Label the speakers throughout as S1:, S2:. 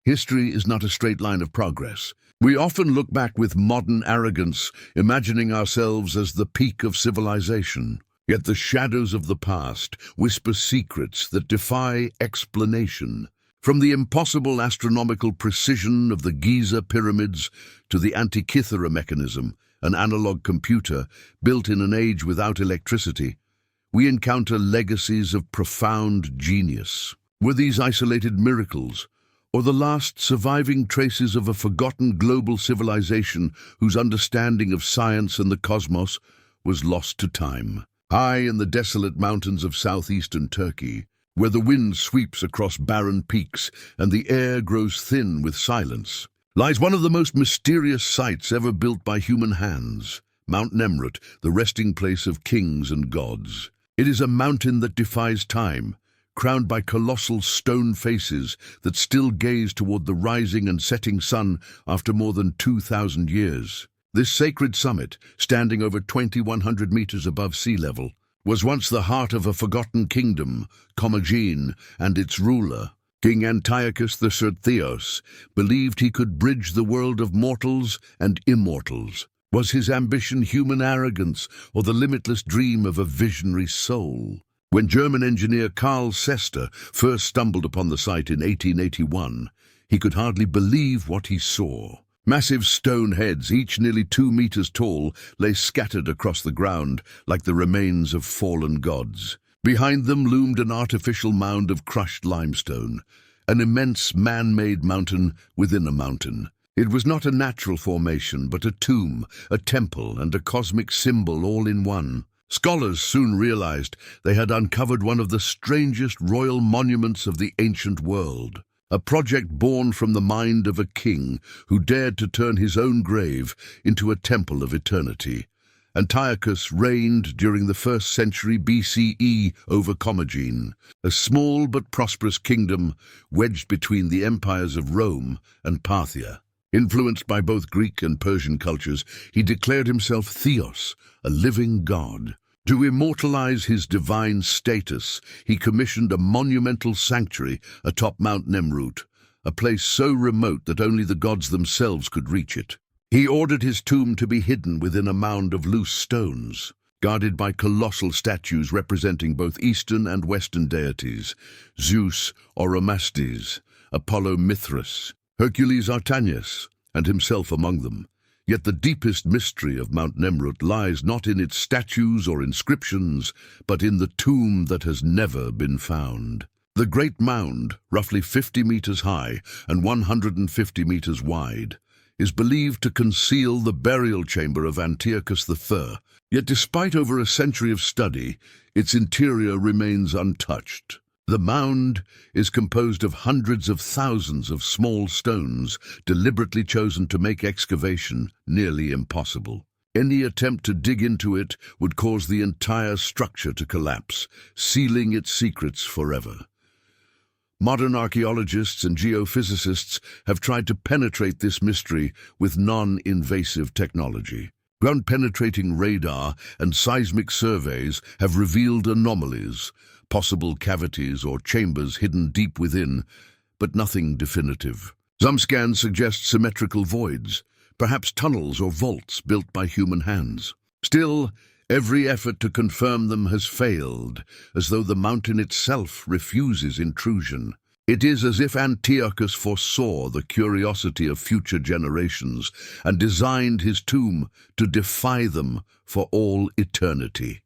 S1: History is not a straight line of progress. We often look back with modern arrogance, imagining ourselves as the peak of civilization. Yet the shadows of the past whisper secrets that defy explanation. From the impossible astronomical precision of the Giza pyramids to the Antikythera Mechanism, an analog computer built in an age without electricity, we encounter legacies of profound genius. Were these isolated miracles, or the last surviving traces of a forgotten global civilization whose understanding of science and the cosmos was lost to time? High in the desolate mountains of southeastern Turkey, where the wind sweeps across barren peaks and the air grows thin with silence, lies one of the most mysterious sites ever built by human hands, Mount Nemrut, the resting place of kings and gods. It is a mountain that defies time, crowned by colossal stone faces that still gaze toward the rising and setting sun after more than 2,000 years. This sacred summit, standing over 2,100 meters above sea level, was once the heart of a forgotten kingdom, Commagene, and its ruler, King Antiochus III, believed he could bridge the world of mortals and immortals. Was his ambition human arrogance or the limitless dream of a visionary soul? When German engineer Carl Sester first stumbled upon the site in 1881, he could hardly believe what he saw. Massive stone heads, each nearly 2 meters tall, lay scattered across the ground like the remains of fallen gods. Behind them loomed an artificial mound of crushed limestone, an immense man-made mountain within a mountain. It was not a natural formation, but a tomb, a temple, and a cosmic symbol all in one. Scholars soon realized they had uncovered one of the strangest royal monuments of the ancient world, a project born from the mind of a king who dared to turn his own grave into a temple of eternity. Antiochus reigned during the 1st century BCE over Commagene, a small but prosperous kingdom wedged between the empires of Rome and Parthia. Influenced by both Greek and Persian cultures, he declared himself Theos, a living god. To immortalize his divine status, he commissioned a monumental sanctuary atop Mount Nemrut, a place so remote that only the gods themselves could reach it. He ordered his tomb to be hidden within a mound of loose stones, guarded by colossal statues representing both Eastern and Western deities: Zeus Oromasdes, Apollo Mithras, Hercules Artanius, and himself among them. Yet the deepest mystery of Mount Nemrut lies not in its statues or inscriptions, but in the tomb that has never been found. The Great Mound, roughly 50 meters high and 150 meters wide, is believed to conceal the burial chamber of Antiochus III. Yet despite over a century of study, its interior remains untouched. The mound is composed of hundreds of thousands of small stones deliberately chosen to make excavation nearly impossible. Any attempt to dig into it would cause the entire structure to collapse, sealing its secrets forever. Modern archaeologists and geophysicists have tried to penetrate this mystery with non-invasive technology. Ground-penetrating radar and seismic surveys have revealed anomalies, possible cavities or chambers hidden deep within, but nothing definitive. Some scans suggest symmetrical voids, perhaps tunnels or vaults built by human hands. Still, every effort to confirm them has failed, as though the mountain itself refuses intrusion. It is as if Antiochus foresaw the curiosity of future generations and designed his tomb to defy them for all eternity.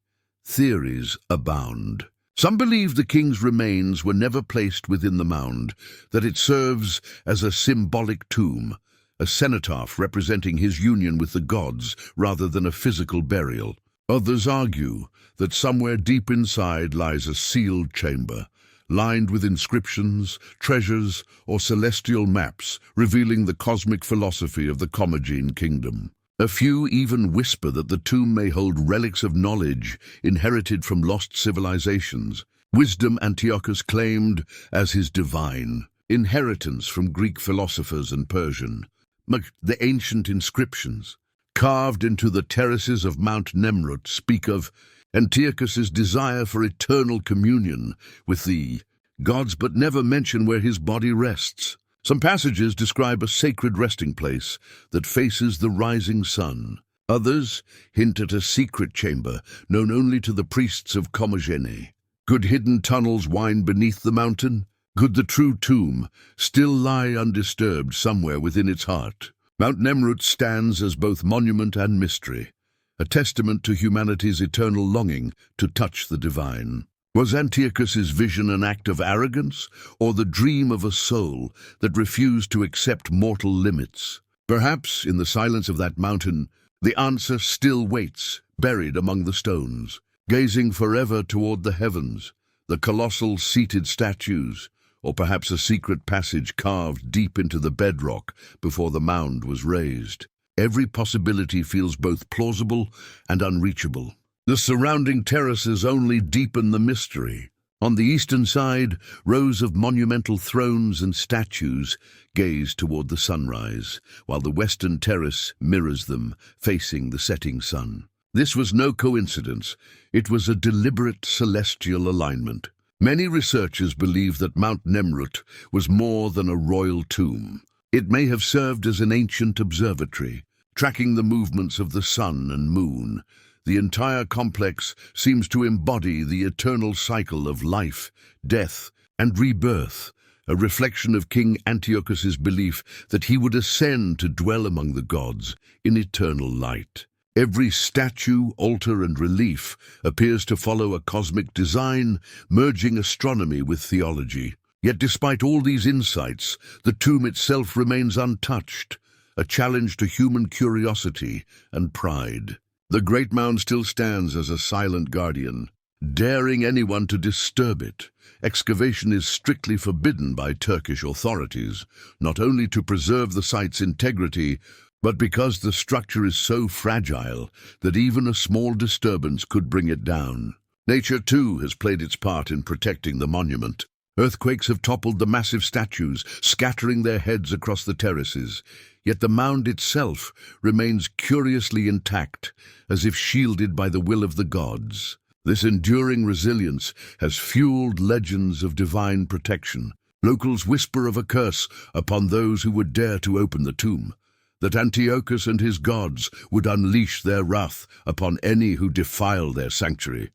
S1: Theories abound. Some believe the king's remains were never placed within the mound, that it serves as a symbolic tomb, a cenotaph representing his union with the gods rather than a physical burial. Others argue that somewhere deep inside lies a sealed chamber, lined with inscriptions, treasures, or celestial maps revealing the cosmic philosophy of the Commagene kingdom. A few even whisper that the tomb may hold relics of knowledge inherited from lost civilizations, wisdom Antiochus claimed as his divine inheritance from Greek philosophers and Persian. The ancient inscriptions, carved into the terraces of Mount Nemrut, speak of Antiochus's desire for eternal communion with the gods, but never mention where his body rests. Some passages describe a sacred resting place that faces the rising sun. Others hint at a secret chamber known only to the priests of Comagene. Could hidden tunnels wind beneath the mountain? Could the true tomb still lie undisturbed somewhere within its heart? Mount Nemrut stands as both monument and mystery, a testament to humanity's eternal longing to touch the divine. Was Antiochus's vision an act of arrogance, or the dream of a soul that refused to accept mortal limits? Perhaps, in the silence of that mountain, the answer still waits, buried among the stones, gazing forever toward the heavens, the colossal seated statues, or perhaps a secret passage carved deep into the bedrock before the mound was raised. Every possibility feels both plausible and unreachable. The surrounding terraces only deepen the mystery. On the eastern side, rows of monumental thrones and statues gaze toward the sunrise, while the western terrace mirrors them, facing the setting sun. This was no coincidence. It was a deliberate celestial alignment. Many researchers believe that Mount Nemrut was more than a royal tomb. It may have served as an ancient observatory, tracking the movements of the sun and moon. The entire complex seems to embody the eternal cycle of life, death, and rebirth, a reflection of King Antiochus's belief that he would ascend to dwell among the gods in eternal light. Every statue, altar, and relief appears to follow a cosmic design, merging astronomy with theology. Yet despite all these insights, the tomb itself remains untouched, a challenge to human curiosity and pride. The great mound still stands as a silent guardian, daring anyone to disturb it. Excavation is strictly forbidden by Turkish authorities, not only to preserve the site's integrity, but because the structure is so fragile that even a small disturbance could bring it down. Nature, too, has played its part in protecting the monument. Earthquakes have toppled the massive statues, scattering their heads across the terraces. Yet the mound itself remains curiously intact, as if shielded by the will of the gods. This enduring resilience has fueled legends of divine protection. Locals whisper of a curse upon those who would dare to open the tomb, that Antiochus and his gods would unleash their wrath upon any who defile their sanctuary.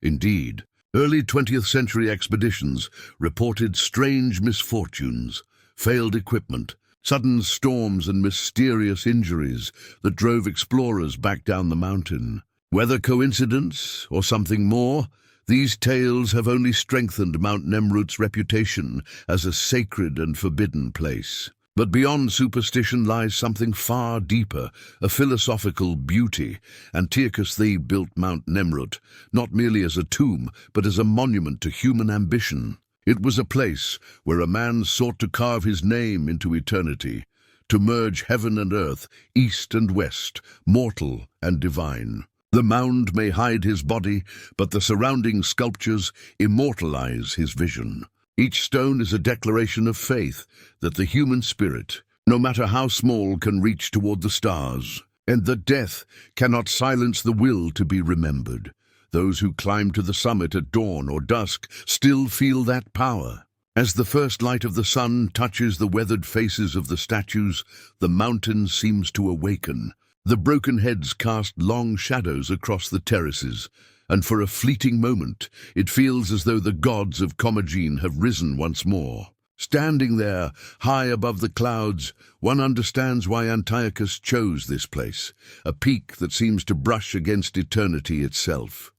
S1: Indeed, early 20th century expeditions reported strange misfortunes, failed equipment, sudden storms, and mysterious injuries that drove explorers back down the mountain. Whether coincidence or something more, these tales have only strengthened Mount Nemrut's reputation as a sacred and forbidden place. But beyond superstition lies something far deeper, a philosophical beauty. Antiochus the built Mount Nemrut, not merely as a tomb, but as a monument to human ambition. It was a place where a man sought to carve his name into eternity, to merge heaven and earth, east and west, mortal and divine. The mound may hide his body, but the surrounding sculptures immortalize his vision. Each stone is a declaration of faith that the human spirit, no matter how small, can reach toward the stars, and that death cannot silence the will to be remembered. Those who climb to the summit at dawn or dusk still feel that power. As the first light of the sun touches the weathered faces of the statues, the mountain seems to awaken. The broken heads cast long shadows across the terraces, and for a fleeting moment it feels as though the gods of Comagene have risen once more. Standing there, high above the clouds, one understands why Antiochus chose this place, a peak that seems to brush against eternity itself.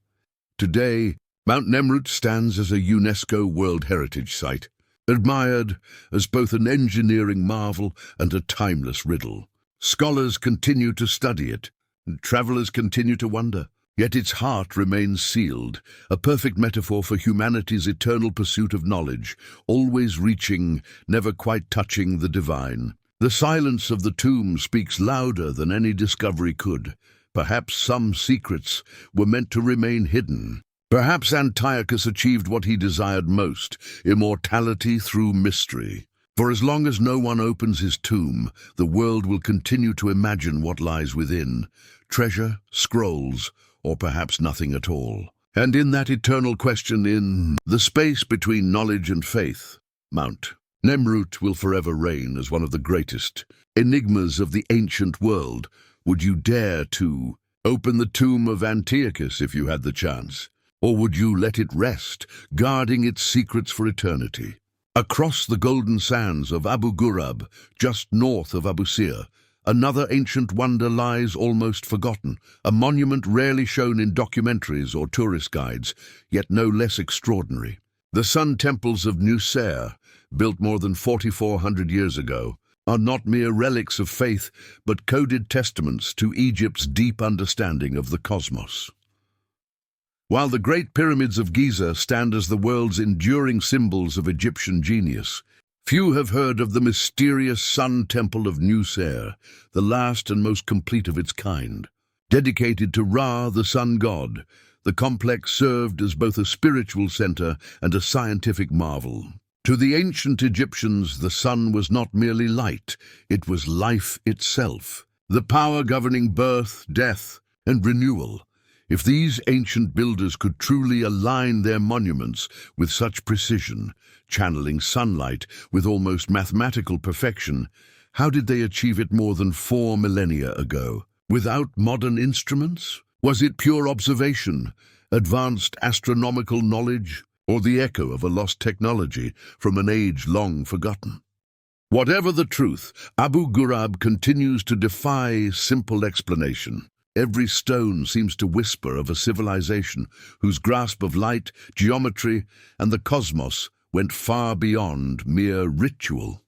S1: Today, Mount Nemrut stands as a UNESCO World Heritage Site, admired as both an engineering marvel and a timeless riddle. Scholars continue to study it, and travelers continue to wonder. Yet its heart remains sealed, a perfect metaphor for humanity's eternal pursuit of knowledge, always reaching, never quite touching the divine. The silence of the tomb speaks louder than any discovery could. Perhaps some secrets were meant to remain hidden. Perhaps Antiochus achieved what he desired most, immortality through mystery. For as long as no one opens his tomb, the world will continue to imagine what lies within: treasure, scrolls, or perhaps nothing at all. And in that eternal question, in the space between knowledge and faith, Mount Nemrut will forever reign as one of the greatest enigmas of the ancient world. Would you dare to open the tomb of Antiochus if you had the chance? Or would you let it rest, guarding its secrets for eternity? Across the golden sands of Abu Ghurab, just north of Abu Sir, another ancient wonder lies almost forgotten, a monument rarely shown in documentaries or tourist guides, yet no less extraordinary. The sun temples of Nusair, built more than 4,400 years ago, are not mere relics of faith, but coded testaments to Egypt's deep understanding of the cosmos. While the Great Pyramids of Giza stand as the world's enduring symbols of Egyptian genius, few have heard of the mysterious Sun Temple of Nusair, the last and most complete of its kind. Dedicated to Ra, the sun god, the complex served as both a spiritual center and a scientific marvel. To the ancient Egyptians, the sun was not merely light, it was life itself, the power governing birth, death, and renewal. If these ancient builders could truly align their monuments with such precision, channeling sunlight with almost mathematical perfection, how did they achieve it more than 4 millennia ago? Without modern instruments? Was it pure observation, advanced astronomical knowledge, or the echo of a lost technology from an age long forgotten? Whatever the truth, Abu Ghurab continues to defy simple explanation. Every stone seems to whisper of a civilization whose grasp of light, geometry, and the cosmos went far beyond mere ritual.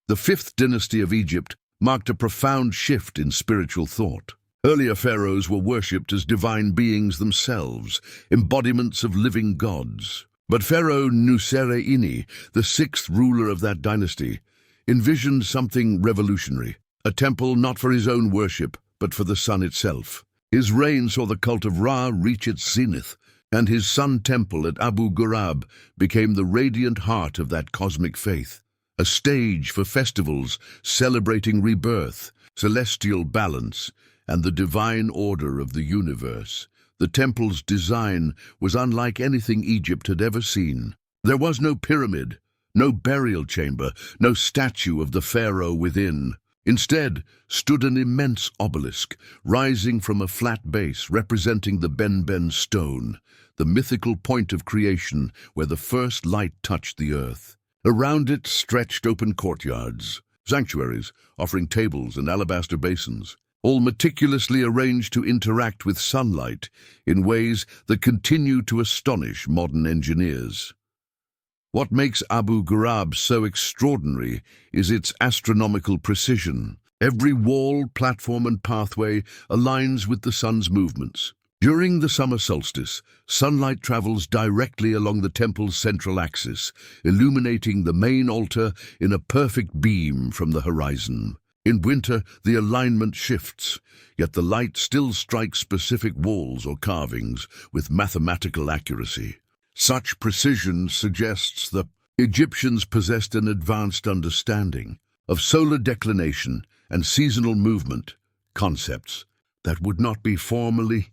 S1: The 5th dynasty of Egypt marked a profound shift in spiritual thought. Earlier pharaohs were worshipped as divine beings themselves, embodiments of living gods. But Pharaoh Nusereini, the 6th ruler of that dynasty, envisioned something revolutionary, a temple not for his own worship, but for the sun itself. His reign saw the cult of Ra reach its zenith, and his sun temple at Abu Ghurab became the radiant heart of that cosmic faith, a stage for festivals celebrating rebirth, celestial balance, and the divine order of the universe. The temple's design was unlike anything Egypt had ever seen. There was no pyramid, no burial chamber, no statue of the pharaoh within. Instead stood an immense obelisk, rising from a flat base representing the Ben stone, the mythical point of creation where the first light touched the earth. Around it stretched open courtyards, sanctuaries offering tables and alabaster basins, all meticulously arranged to interact with sunlight in ways that continue to astonish modern engineers. What makes Abu Ghurab so extraordinary is its astronomical precision. Every wall, platform, and pathway aligns with the sun's movements. During the summer solstice, sunlight travels directly along the temple's central axis, illuminating the main altar in a perfect beam from the horizon. In winter, the alignment shifts, yet the light still strikes specific walls or carvings with mathematical accuracy. Such precision suggests the Egyptians possessed an advanced understanding of solar declination and seasonal movement, concepts that would not be formally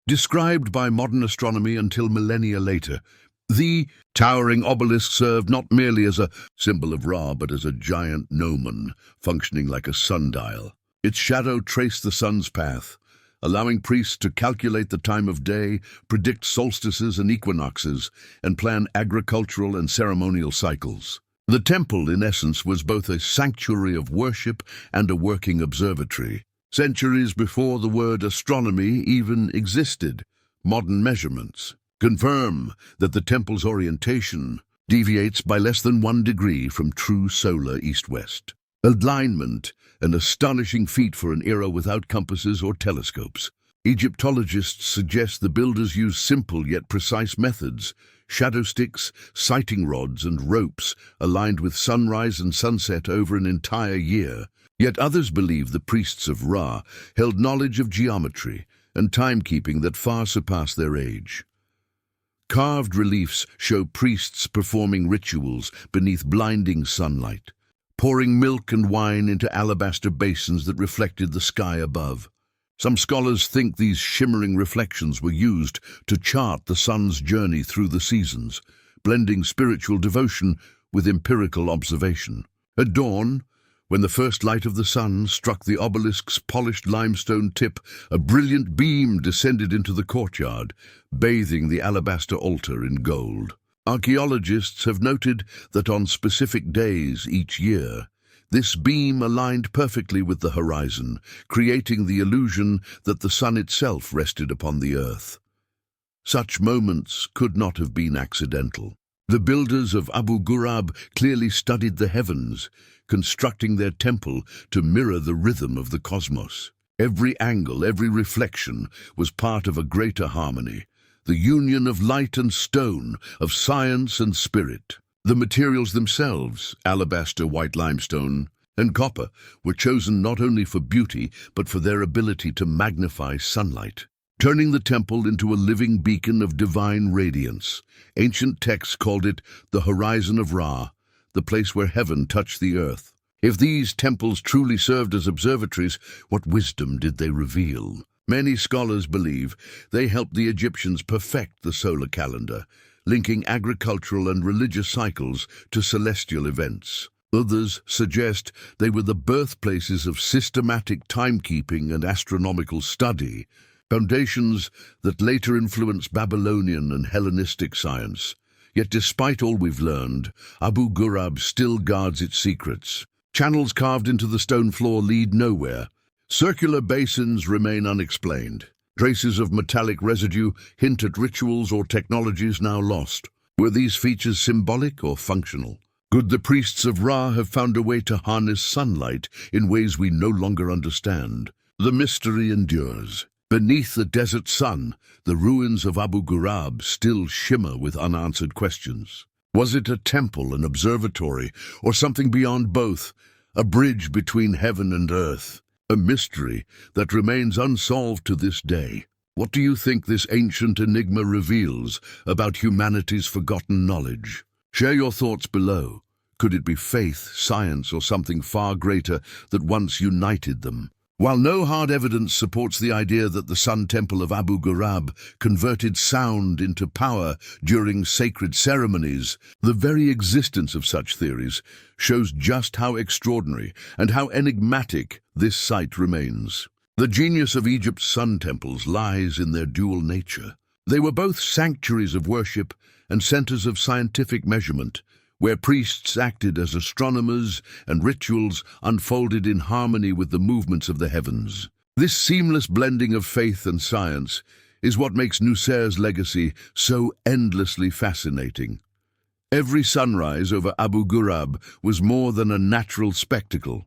S1: described by modern astronomy until millennia later. The towering obelisk served not merely as a symbol of Ra, but as a giant gnomon functioning like a sundial. Its shadow traced the sun's path, allowing priests to calculate the time of day, predict solstices and equinoxes, and plan agricultural and ceremonial cycles. The temple, in essence, was both a sanctuary of worship and a working observatory. Centuries before the word astronomy even existed, modern measurements confirm that the temple's orientation deviates by less than 1 degree from true solar east-west. Alignment, an astonishing feat for an era without compasses or telescopes. Egyptologists suggest the builders used simple yet precise methods: shadow sticks, sighting rods, and ropes aligned with sunrise and sunset over an entire year. Yet others believe the priests of Ra held knowledge of geometry and timekeeping that far surpassed their age. Carved reliefs show priests performing rituals beneath blinding sunlight, pouring milk and wine into alabaster basins that reflected the sky above. Some scholars think these shimmering reflections were used to chart the sun's journey through the seasons, blending spiritual devotion with empirical observation. At dawn, when the first light of the sun struck the obelisk's polished limestone tip, a brilliant beam descended into the courtyard, bathing the alabaster altar in gold. Archaeologists have noted that on specific days each year, this beam aligned perfectly with the horizon, creating the illusion that the sun itself rested upon the earth. Such moments could not have been accidental. The builders of Abu Ghurab clearly studied the heavens, constructing their temple to mirror the rhythm of the cosmos. Every angle, every reflection was part of a greater harmony, the union of light and stone, of science and spirit. The materials themselves, alabaster, white limestone, and copper, were chosen not only for beauty, but for their ability to magnify sunlight, turning the temple into a living beacon of divine radiance. Ancient texts called it the horizon of Ra, the place where heaven touched the earth. If these temples truly served as observatories, what wisdom did they reveal? Many scholars believe they helped the Egyptians perfect the solar calendar, linking agricultural and religious cycles to celestial events. Others suggest they were the birthplaces of systematic timekeeping and astronomical study, foundations that later influenced Babylonian and Hellenistic science. Yet despite all we've learned, Abu Ghurab still guards its secrets. Channels carved into the stone floor lead nowhere. Circular basins remain unexplained. Traces of metallic residue hint at rituals or technologies now lost. Were these features symbolic or functional? Could the priests of Ra have found a way to harness sunlight in ways we no longer understand? The mystery endures. Beneath the desert sun, the ruins of Abu Ghurab still shimmer with unanswered questions. Was it a temple, an observatory, or something beyond both? A bridge between heaven and earth? A mystery that remains unsolved to this day. What do you think this ancient enigma reveals about humanity's forgotten knowledge? Share your thoughts below. Could it be faith, science, or something far greater that once united them? While no hard evidence supports the idea that the Sun Temple of Abu Ghurab converted sound into power during sacred ceremonies, the very existence of such theories shows just how extraordinary and how enigmatic this site remains. The genius of Egypt's sun temples lies in their dual nature. They were both sanctuaries of worship and centers of scientific measurement, where priests acted as astronomers and rituals unfolded in harmony with the movements of the heavens. This seamless blending of faith and science is what makes Nuser's legacy so endlessly fascinating. Every sunrise over Abu Ghurab was more than a natural spectacle.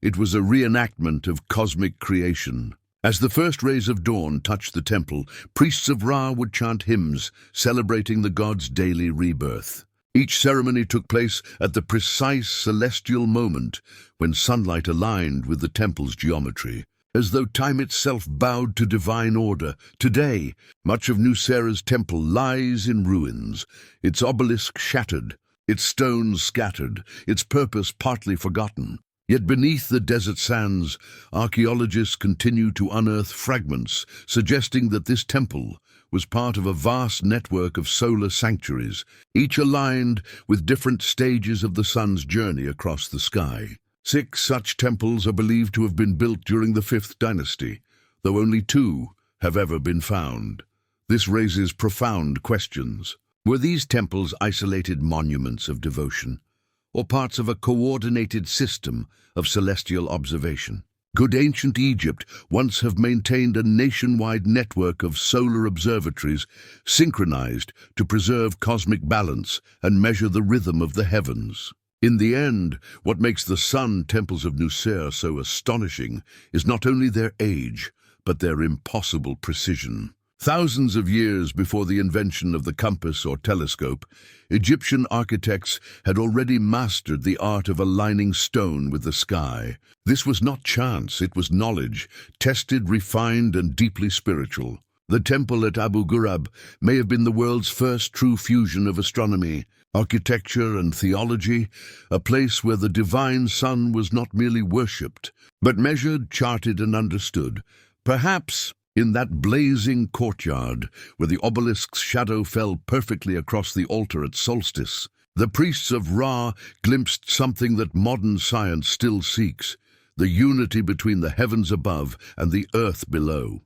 S1: It was a reenactment of cosmic creation. As the first rays of dawn touched the temple, priests of Ra would chant hymns celebrating the god's daily rebirth. Each ceremony took place at the precise celestial moment when sunlight aligned with the temple's geometry, as though time itself bowed to divine order. Today, much of Nuser's temple lies in ruins, its obelisk shattered, its stones scattered, its purpose partly forgotten. Yet beneath the desert sands, archaeologists continue to unearth fragments, suggesting that this temple was part of a vast network of solar sanctuaries, each aligned with different stages of the sun's journey across the sky. 6 such temples are believed to have been built during the 5th dynasty, though only 2 have ever been found. This raises profound questions. Were these temples isolated monuments of devotion, or parts of a coordinated system of celestial observation? Could ancient Egypt once have maintained a nationwide network of solar observatories synchronized to preserve cosmic balance and measure the rhythm of the heavens? In the end, what makes the sun temples of Nuser so astonishing is not only their age, but their impossible precision. Thousands of years before the invention of the compass or telescope, Egyptian architects had already mastered the art of aligning stone with the sky. This was not chance, it was knowledge, tested, refined, and deeply spiritual. The temple at Abu Ghurab may have been the world's first true fusion of astronomy, architecture, and theology, a place where the divine sun was not merely worshipped, but measured, charted, and understood. Perhaps in that blazing courtyard, where the obelisk's shadow fell perfectly across the altar at solstice, The priests of Ra glimpsed something that modern science still seeks, the unity between the heavens above and the earth below.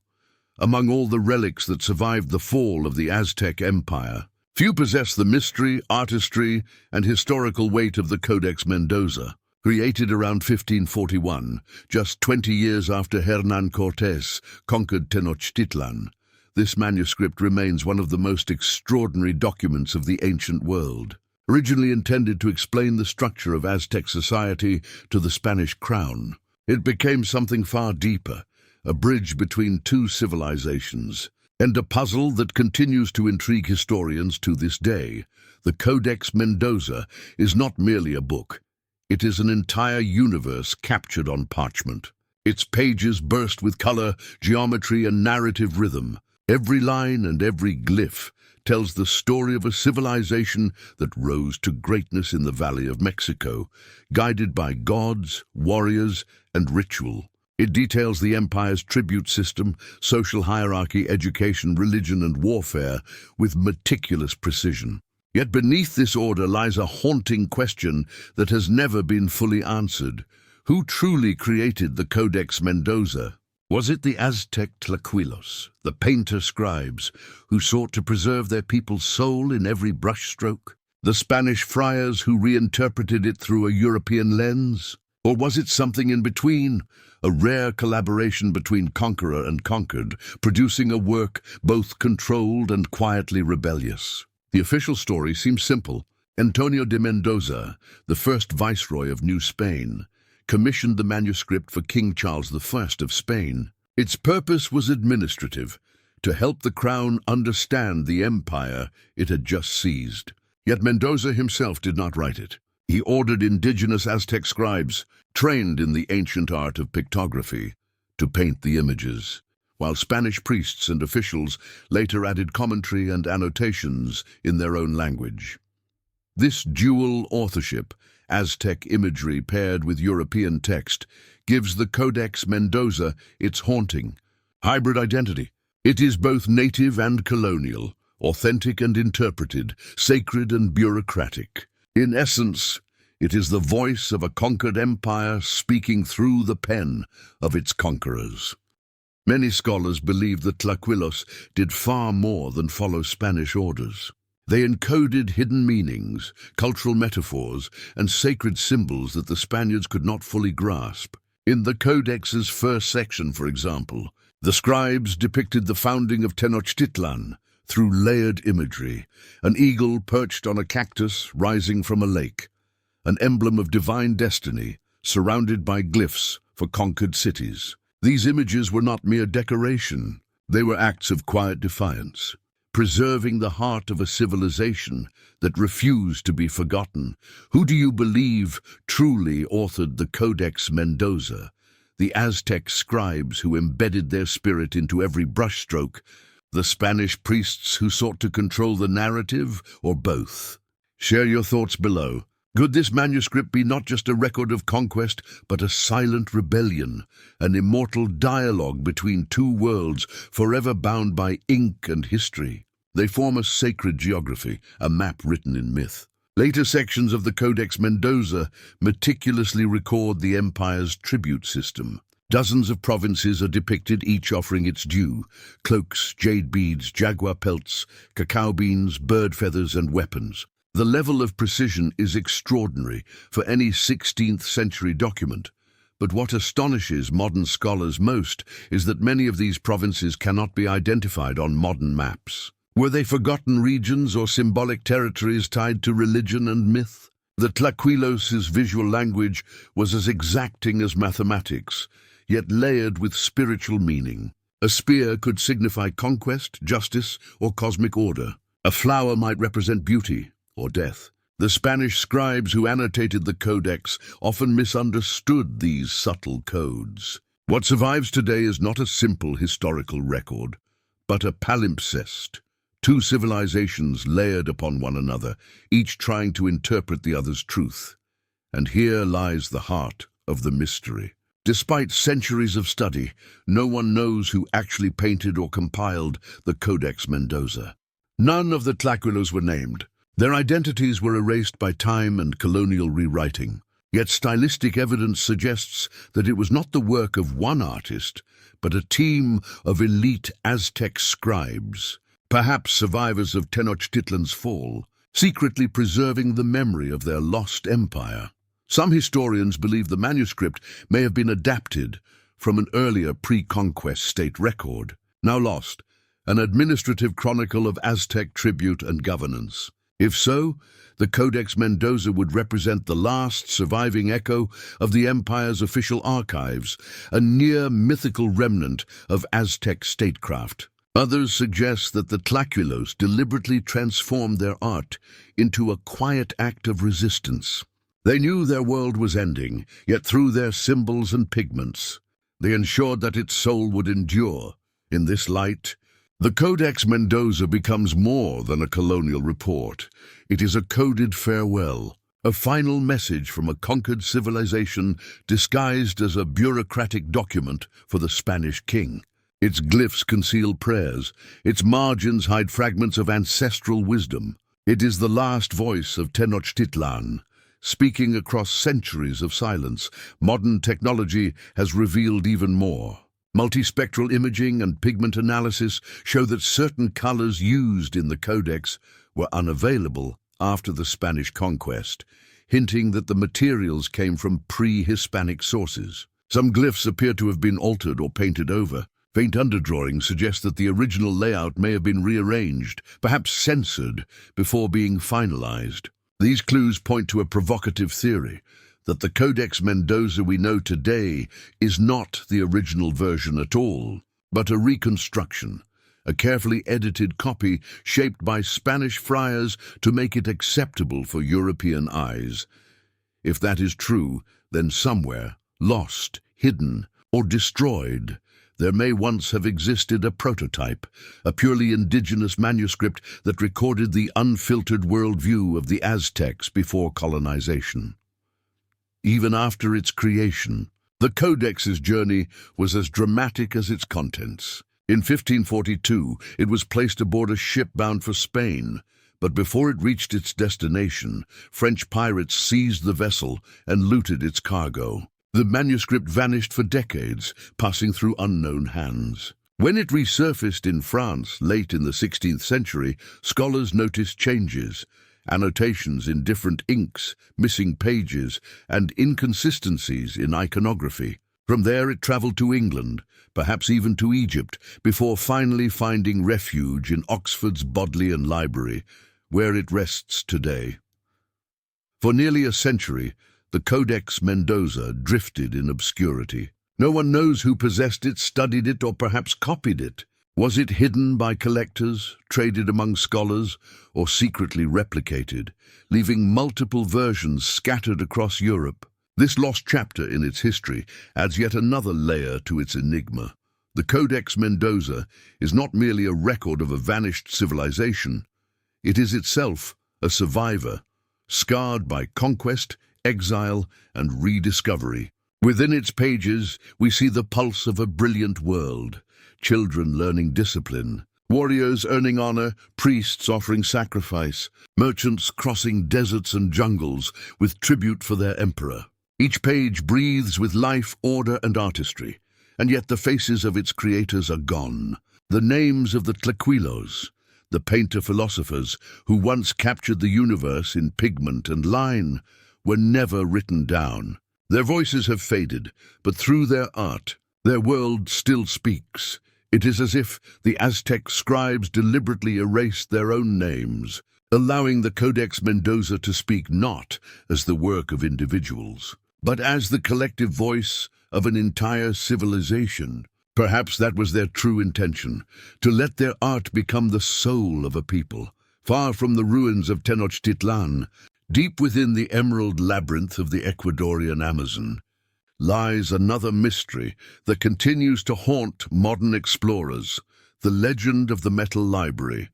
S1: Among all the relics that survived the fall of the Aztec Empire, few possess the mystery, artistry, and historical weight of the Codex Mendoza. Created around 1541, just 20 years after Hernán Cortés conquered Tenochtitlan, this manuscript remains one of the most extraordinary documents of the ancient world. Originally intended to explain the structure of Aztec society to the Spanish crown, it became something far deeper, a bridge between two civilizations, and a puzzle that continues to intrigue historians to this day. The Codex Mendoza is not merely a book. It is an entire universe captured on parchment. Its pages burst with color, geometry, and narrative rhythm. Every line and every glyph tells the story of a civilization that rose to greatness in the Valley of Mexico, guided by gods, warriors, and ritual. It details the empire's tribute system, social hierarchy, education, religion, and warfare with meticulous precision. Yet beneath this order lies a haunting question that has never been fully answered. Who truly created the Codex Mendoza? Was it the Aztec Tlacuilos, the painter-scribes, who sought to preserve their people's soul in every brushstroke? The Spanish friars who reinterpreted it through a European lens? Or was it something in between, a rare collaboration between conqueror and conquered, producing a work both controlled and quietly rebellious? The official story seems simple. Antonio de Mendoza, the first viceroy of New Spain, commissioned the manuscript for King Charles I of Spain. Its purpose was administrative, to help the crown understand the empire it had just seized. Yet Mendoza himself did not write it. He ordered indigenous Aztec scribes, trained in the ancient art of pictography, to paint the images, while Spanish priests and officials later added commentary and annotations in their own language. This dual authorship, Aztec imagery paired with European text, gives the Codex Mendoza its haunting, hybrid identity. It is both native and colonial, authentic and interpreted, sacred and bureaucratic. In essence, it is the voice of a conquered empire speaking through the pen of its conquerors. Many scholars believe that Tlacuilos did far more than follow Spanish orders. They encoded hidden meanings, cultural metaphors, and sacred symbols that the Spaniards could not fully grasp. In the Codex's first section, for example, the scribes depicted the founding of Tenochtitlan through layered imagery, an eagle perched on a cactus rising from a lake, an emblem of divine destiny surrounded by glyphs for conquered cities. These images were not mere decoration. They were acts of quiet defiance, preserving the heart of a civilization that refused to be forgotten. Who do you believe truly authored the Codex Mendoza? The Aztec scribes who embedded their spirit into every brushstroke, the Spanish priests who sought to control the narrative, or both? Share your thoughts below. Could this manuscript be not just a record of conquest, but a silent rebellion, an immortal dialogue between two worlds forever bound by ink and history? They form a sacred geography, a map written in myth. Later sections of the Codex Mendoza meticulously record the empire's tribute system. Dozens of provinces are depicted, each offering its due: cloaks, jade beads, jaguar pelts, cacao beans, bird feathers, and weapons. The level of precision is extraordinary for any 16th century document, but what astonishes modern scholars most is that many of these provinces cannot be identified on modern maps. Were they forgotten regions or symbolic territories tied to religion and myth? The Tlacuilos' visual language was as exacting as mathematics, yet layered with spiritual meaning. A spear could signify conquest, justice, or cosmic order. A flower might represent beauty or death. The Spanish scribes who annotated the Codex often misunderstood these subtle codes. What survives today is not a simple historical record, but a palimpsest. Two civilizations layered upon one another, each trying to interpret the other's truth. And here lies the heart of the mystery. Despite centuries of study, no one knows who actually painted or compiled the Codex Mendoza. None of the Tlacuilos were named, Their identities were erased by time and colonial rewriting, yet stylistic evidence suggests that it was not the work of one artist, but a team of elite Aztec scribes, perhaps survivors of Tenochtitlan's fall, secretly preserving the memory of their lost empire. Some historians believe the manuscript may have been adapted from an earlier pre-conquest state record, now lost, an administrative chronicle of Aztec tribute and governance. If so, the Codex Mendoza would represent the last surviving echo of the empire's official archives, a near-mythical remnant of Aztec statecraft. Others suggest that the Tlacuilos deliberately transformed their art into a quiet act of resistance. They knew their world was ending, yet through their symbols and pigments, they ensured that its soul would endure. In this light, the Codex Mendoza becomes more than a colonial report. It is a coded farewell, a final message from a conquered civilization disguised as a bureaucratic document for the Spanish king. Its glyphs conceal prayers, its margins hide fragments of ancestral wisdom. It is the last voice of Tenochtitlan, speaking across centuries of silence. Modern technology has revealed even more. Multispectral imaging and pigment analysis show that certain colors used in the codex were unavailable after the Spanish conquest, hinting that the materials came from pre-Hispanic sources. Some glyphs appear to have been altered or painted over. Faint underdrawings suggest that the original layout may have been rearranged, perhaps censored, before being finalized. These clues point to a provocative theory, that the Codex Mendoza we know today is not the original version at all, but a reconstruction, a carefully edited copy shaped by Spanish friars to make it acceptable for European eyes. If that is true, then somewhere, lost, hidden, or destroyed, there may once have existed a prototype, a purely indigenous manuscript that recorded the unfiltered worldview of the Aztecs before colonization. Even after its creation, the Codex's journey was as dramatic as its contents. In 1542, it was placed aboard a ship bound for Spain, but before it reached its destination, French pirates seized the vessel and looted its cargo. The manuscript vanished for decades, passing through unknown hands. When it resurfaced in France late in the 16th century, scholars noticed changes, annotations in different inks, missing pages, and inconsistencies in iconography. From there it traveled to England, perhaps even to Egypt, before finally finding refuge in Oxford's Bodleian Library, where it rests today. For nearly a century, the Codex Mendoza drifted in obscurity. No one knows who possessed it, studied it, or perhaps copied it. Was it hidden by collectors, traded among scholars, or secretly replicated, leaving multiple versions scattered across Europe? This lost chapter in its history adds yet another layer to its enigma. The Codex Mendoza is not merely a record of a vanished civilization. It is itself a survivor, scarred by conquest, exile, and rediscovery. Within its pages, we see the pulse of a brilliant world. Children learning discipline, warriors earning honor, priests offering sacrifice, merchants crossing deserts and jungles with tribute for their emperor. Each page breathes with life, order, and artistry, and yet the faces of its creators are gone. The names of the Tlacuilos, the painter-philosophers who once captured the universe in pigment and line, were never written down. Their voices have faded, but through their art, their world still speaks. It is as if the Aztec scribes deliberately erased their own names, allowing the Codex Mendoza to speak not as the work of individuals, but as the collective voice of an entire civilization. Perhaps that was their true intention, to let their art become the soul of a people. Far from the ruins of Tenochtitlan, deep within the emerald labyrinth of the Ecuadorian Amazon, lies another mystery that continues to haunt modern explorers, the legend of the Metal Library,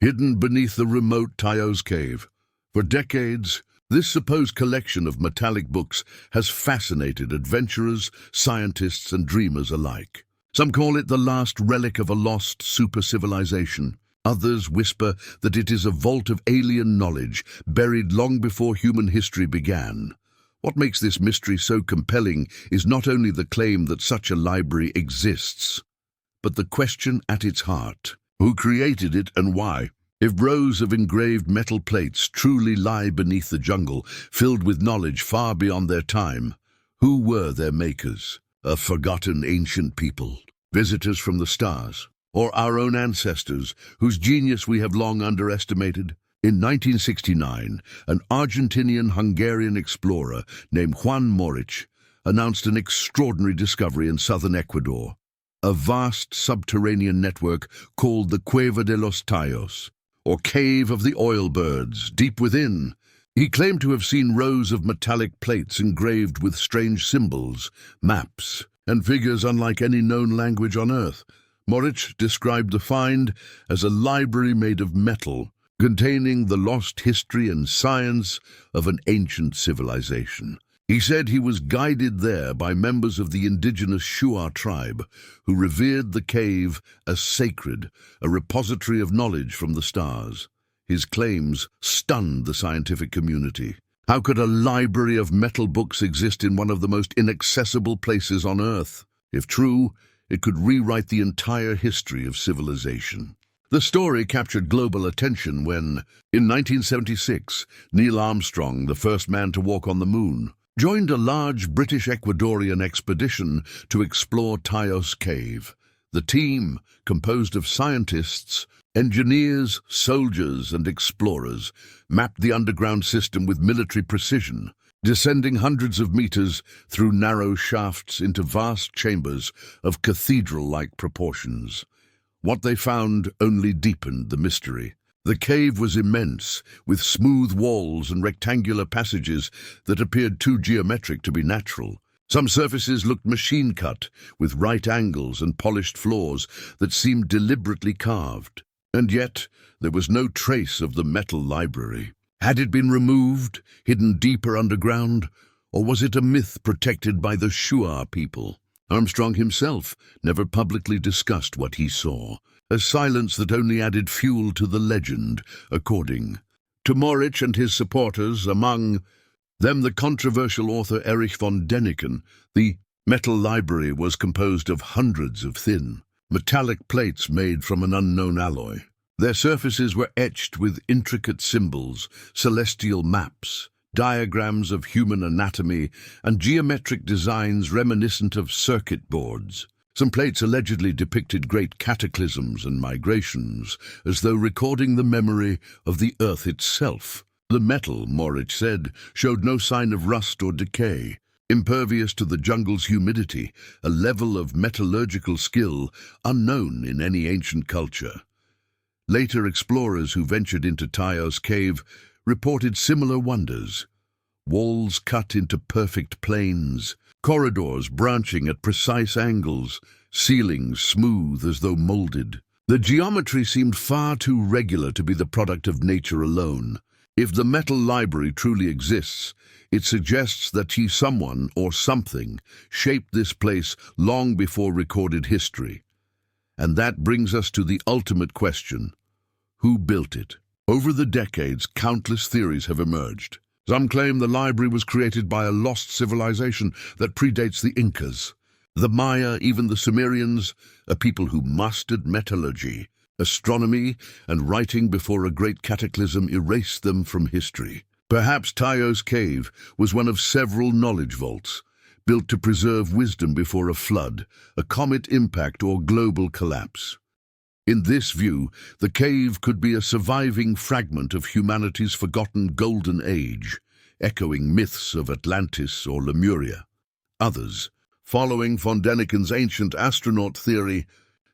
S1: hidden beneath the remote Taos Cave. For decades, this supposed collection of metallic books has fascinated adventurers, scientists, and dreamers alike. Some call it the last relic of a lost super-civilization. Others whisper that it is a vault of alien knowledge buried long before human history began. What makes this mystery so compelling is not only the claim that such a library exists, but the question at its heart: who created it and why? If rows of engraved metal plates truly lie beneath the jungle, filled with knowledge far beyond their time, who were their makers? A forgotten ancient people, visitors from the stars, or our own ancestors, whose genius we have long underestimated? In 1969, an Argentinian-Hungarian explorer named Juan Morich announced an extraordinary discovery in southern Ecuador, a vast subterranean network called the Cueva de los Tallos, or Cave of the Oil Birds, deep within. He claimed to have seen rows of metallic plates engraved with strange symbols, maps, and figures unlike any known language on Earth. Morich described the find as a library made of metal, containing the lost history and science of an ancient civilization. He said he was guided there by members of the indigenous Shuar tribe, who revered the cave as sacred, a repository of knowledge from the stars. His claims stunned the scientific community. How could a library of metal books exist in one of the most inaccessible places on Earth? If true, it could rewrite the entire history of civilization. The story captured global attention when, in 1976, Neil Armstrong, the first man to walk on the moon, joined a large British-Ecuadorian expedition to explore Tallos Cave. The team, composed of scientists, engineers, soldiers, and explorers, mapped the underground system with military precision, descending hundreds of meters through narrow shafts into vast chambers of cathedral-like proportions. What they found only deepened the mystery. The cave was immense, with smooth walls and rectangular passages that appeared too geometric to be natural. Some surfaces looked machine-cut, with right angles and polished floors that seemed deliberately carved. And yet, there was no trace of the metal library. Had it been removed, hidden deeper underground, or was it a myth protected by the Shuar people? Armstrong himself never publicly discussed what he saw, a silence that only added fuel to the legend, according to Morich and his supporters, among them the controversial author Erich von Däniken. The metal library was composed of hundreds of thin, metallic plates made from an unknown alloy. Their surfaces were etched with intricate symbols, celestial maps, diagrams of human anatomy, and geometric designs reminiscent of circuit boards. Some plates allegedly depicted great cataclysms and migrations, as though recording the memory of the Earth itself. The metal, Morich said, showed no sign of rust or decay, impervious to the jungle's humidity, a level of metallurgical skill unknown in any ancient culture. Later explorers who ventured into Tallos Cave reported similar wonders: walls cut into perfect planes, corridors branching at precise angles, ceilings smooth as though molded. The geometry seemed far too regular to be the product of nature alone. If the metal library truly exists, it suggests that someone or something shaped this place long before recorded history. And that brings us to the ultimate question: who built it? Over the decades, countless theories have emerged. Some claim the library was created by a lost civilization that predates the Incas, the Maya, even the Sumerians, a people who mastered metallurgy, astronomy, and writing before a great cataclysm erased them from history. Perhaps Tallos Cave was one of several knowledge vaults, built to preserve wisdom before a flood, a comet impact, or global collapse. In this view, the cave could be a surviving fragment of humanity's forgotten golden age, echoing myths of Atlantis or Lemuria. Others, following von Däniken's ancient astronaut theory,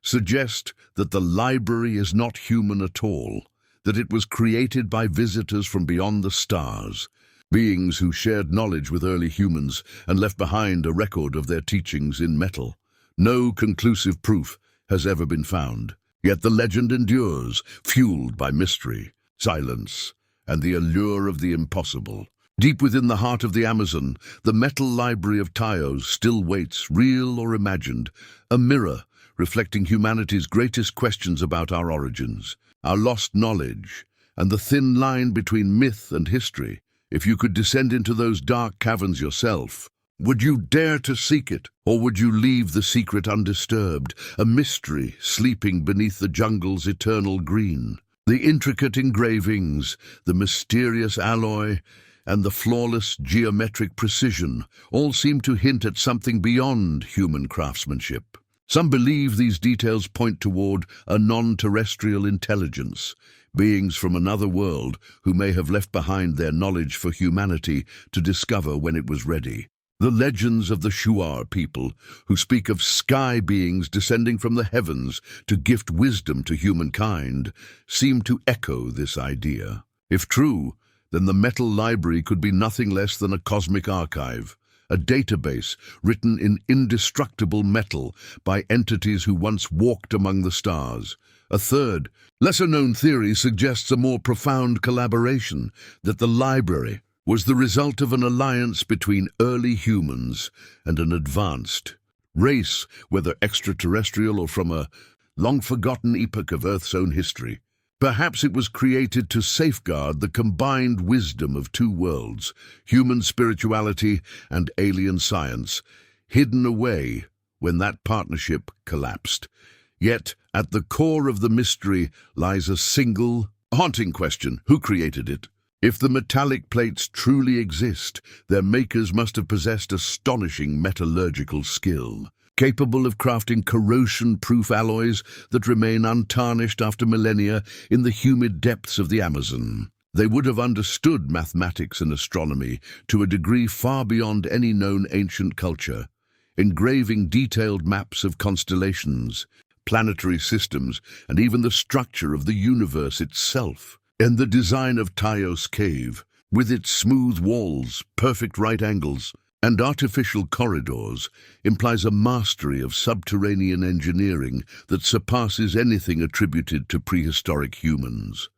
S1: suggest that the library is not human at all, that it was created by visitors from beyond the stars, beings who shared knowledge with early humans and left behind a record of their teachings in metal. No conclusive proof has ever been found. Yet the legend endures, fueled by mystery, silence, and the allure of the impossible. Deep within the heart of the Amazon, the metal library of Tallos still waits, real or imagined, a mirror reflecting humanity's greatest questions about our origins. our lost knowledge, and the thin line between myth and history. If you could descend into those dark caverns yourself, would you dare to seek it, or would you leave the secret undisturbed, a mystery sleeping beneath the jungle's eternal green? The intricate engravings, the mysterious alloy, and the flawless geometric precision all seem to hint at something beyond human craftsmanship. Some believe these details point toward a non-terrestrial intelligence, beings from another world who may have left behind their knowledge for humanity to discover when it was ready. The legends of the Shuar people, who speak of sky beings descending from the heavens to gift wisdom to humankind, seem to echo this idea. If true, then the metal library could be nothing less than a cosmic archive, a database written in indestructible metal by entities who once walked among the stars. A third, lesser-known theory suggests a more profound collaboration, that the library was the result of an alliance between early humans and an advanced race, whether extraterrestrial or from a long-forgotten epoch of Earth's own history. Perhaps it was created to safeguard the combined wisdom of two worlds, human spirituality and alien science, hidden away when that partnership collapsed. Yet, at the core of the mystery lies a single, haunting question: who created it? If the metallic plates truly exist, their makers must have possessed astonishing metallurgical skill, capable of crafting corrosion-proof alloys that remain untarnished after millennia in the humid depths of the Amazon. They would have understood mathematics and astronomy to a degree far beyond any known ancient culture, engraving detailed maps of constellations, planetary systems, and even the structure of the universe itself. And the design of Tyos Cave, with its smooth walls, perfect right angles, and artificial corridors, implies a mastery of subterranean engineering that surpasses anything attributed to prehistoric humans.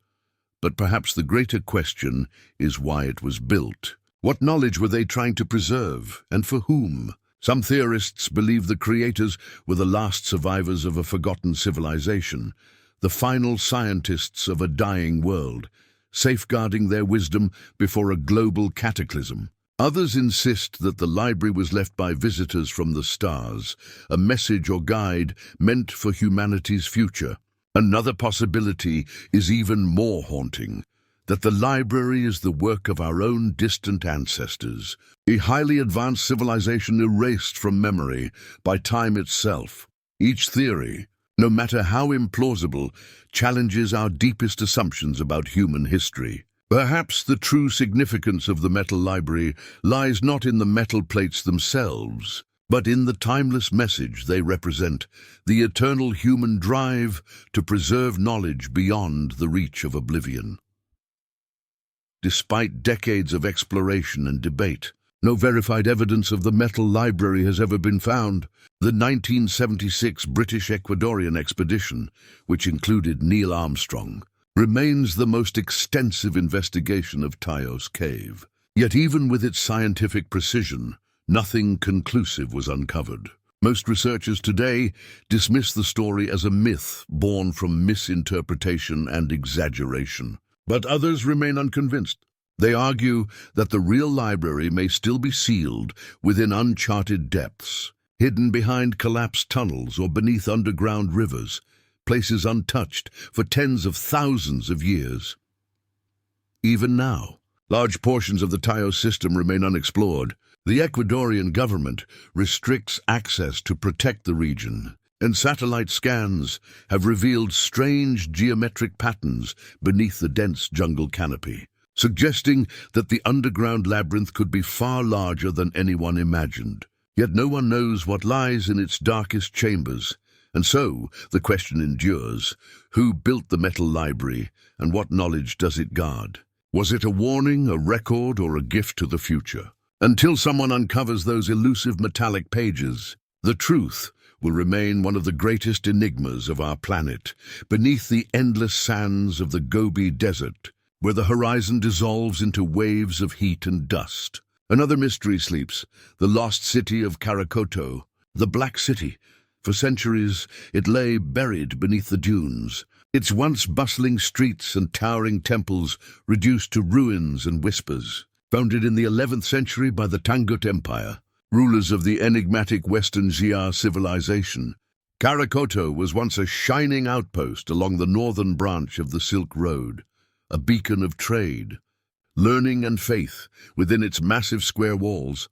S1: But perhaps the greater question is why it was built. What knowledge were they trying to preserve, and for whom? Some theorists believe the creators were the last survivors of a forgotten civilization, the final scientists of a dying world, safeguarding their wisdom before a global cataclysm. Others insist that the library was left by visitors from the stars, a message or guide meant for humanity's future. Another possibility is even more haunting, that the library is the work of our own distant ancestors, a highly advanced civilization erased from memory by time itself. Each theory, no matter how implausible, challenges our deepest assumptions about human history. Perhaps the true significance of the metal library lies not in the metal plates themselves, but in the timeless message they represent, the eternal human drive to preserve knowledge beyond the reach of oblivion. Despite decades of exploration and debate, no verified evidence of the metal library has ever been found. The 1976 British Ecuadorian expedition, which included Neil Armstrong, remains the most extensive investigation of Tyos Cave. Yet even with its scientific precision, nothing conclusive was uncovered. Most researchers today dismiss the story as a myth born from misinterpretation and exaggeration. But others remain unconvinced. They argue that the real library may still be sealed within uncharted depths, hidden behind collapsed tunnels or beneath underground rivers, places untouched for tens of thousands of years. Even now, large portions of the Tyos system remain unexplored. The Ecuadorian government restricts access to protect the region, and satellite scans have revealed strange geometric patterns beneath the dense jungle canopy, suggesting that the underground labyrinth could be far larger than anyone imagined. Yet no one knows what lies in its darkest chambers, and so the question endures: who built the metal library, and what knowledge does it guard? Was it a warning, a record, or a gift to the future? Until someone uncovers those elusive metallic pages, the truth will remain one of the greatest enigmas of our planet, beneath the endless sands of the Gobi Desert, where the horizon dissolves into waves of heat and dust. Another mystery sleeps, the lost city of Karakoto, the Black City. For centuries, it lay buried beneath the dunes, its once bustling streets and towering temples reduced to ruins and whispers. Founded in the 11th century by the Tangut Empire, rulers of the enigmatic Western Xia civilization, Karakoto was once a shining outpost along the northern branch of the Silk Road, a beacon of trade, learning and faith within its massive square walls.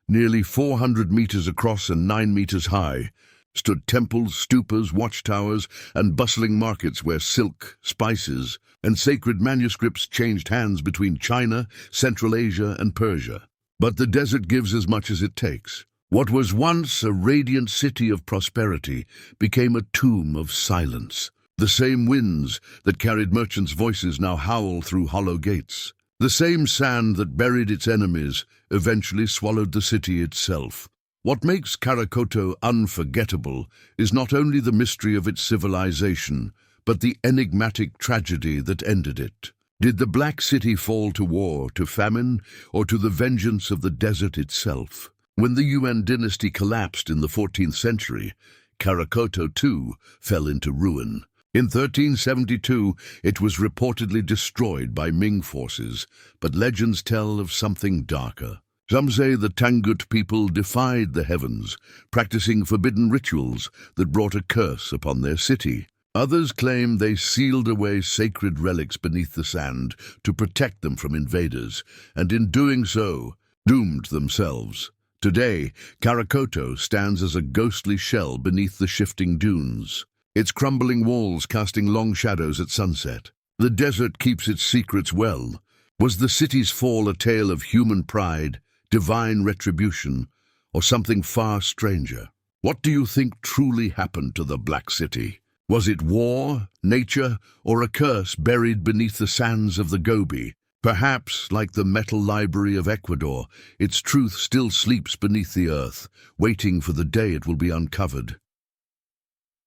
S1: Nearly 400 meters across and 9 meters high, stood temples, stupas, watchtowers, and bustling markets where silk, spices, and sacred manuscripts changed hands between China, Central Asia, and Persia. But the desert gives as much as it takes. What was once a radiant city of prosperity became a tomb of silence. The same winds that carried merchants' voices now howl through hollow gates. The same sand that buried its enemies eventually swallowed the city itself. What makes Karakoto unforgettable is not only the mystery of its civilization, but the enigmatic tragedy that ended it. Did the Black City fall to war, to famine, or to the vengeance of the desert itself? When the Yuan dynasty collapsed in the 14th century, Karakoto too fell into ruin. In 1372, it was reportedly destroyed by Ming forces, but legends tell of something darker. Some say the Tangut people defied the heavens, practicing forbidden rituals that brought a curse upon their city. Others claim they sealed away sacred relics beneath the sand to protect them from invaders, and in doing so, doomed themselves. Today, Karakoto stands as a ghostly shell beneath the shifting dunes, its crumbling walls casting long shadows at sunset. The desert keeps its secrets well. Was the city's fall a tale of human pride, divine retribution, or something far stranger? What do you think truly happened to the Black City? Was it war, nature, or a curse buried beneath the sands of the Gobi? Perhaps, like the metal library of Ecuador, its truth still sleeps beneath the earth, waiting for the day it will be uncovered.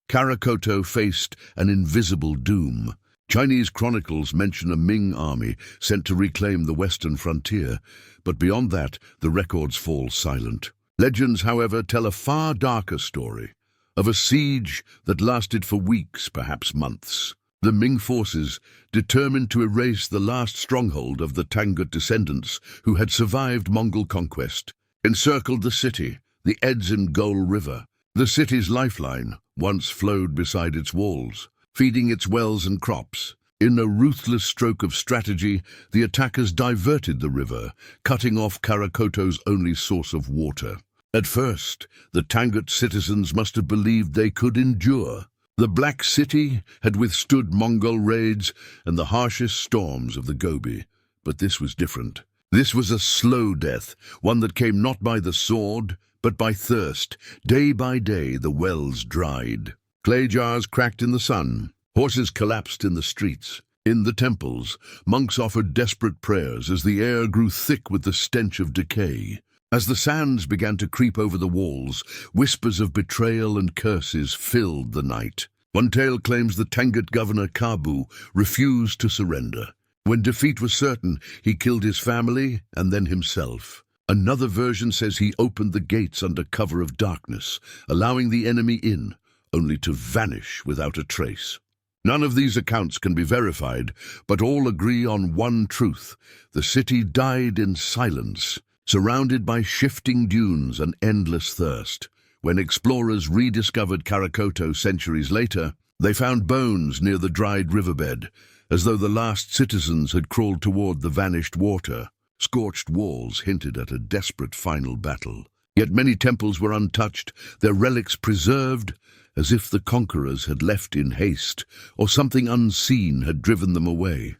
S1: Karakoto faced an invisible doom. Chinese chronicles mention a Ming army sent to reclaim the western frontier, but beyond that, the records fall silent. Legends, however, tell a far darker story, of a siege that lasted for weeks, perhaps months. The Ming forces, determined to erase the last stronghold of the Tangut descendants who had survived Mongol conquest, encircled the city, the Edzin-Gol River. The city's lifeline once flowed beside its walls, feeding its wells and crops. In a ruthless stroke of strategy, the attackers diverted the river, cutting off Karakoto's only source of water. At first, the Tangut citizens must have believed they could endure. The Black City had withstood Mongol raids and the harshest storms of the Gobi. But this was different. This was a slow death, one that came not by the sword, but by thirst. Day by day, the wells dried. Clay jars cracked in the sun. Horses collapsed in the streets. In the temples, monks offered desperate prayers as the air grew thick with the stench of decay. As the sands began to creep over the walls, whispers of betrayal and curses filled the night. One tale claims the Tangut governor Kabu refused to surrender. When defeat was certain, he killed his family and then himself. Another version says he opened the gates under cover of darkness, allowing the enemy in, only to vanish without a trace. None of these accounts can be verified, but all agree on one truth. The city died in silence, surrounded by shifting dunes and endless thirst. When explorers rediscovered Karakoto centuries later, they found bones near the dried riverbed, as though the last citizens had crawled toward the vanished water. Scorched walls hinted at a desperate final battle. Yet many temples were untouched, their relics preserved, as if the conquerors had left in haste, or something unseen had driven them away.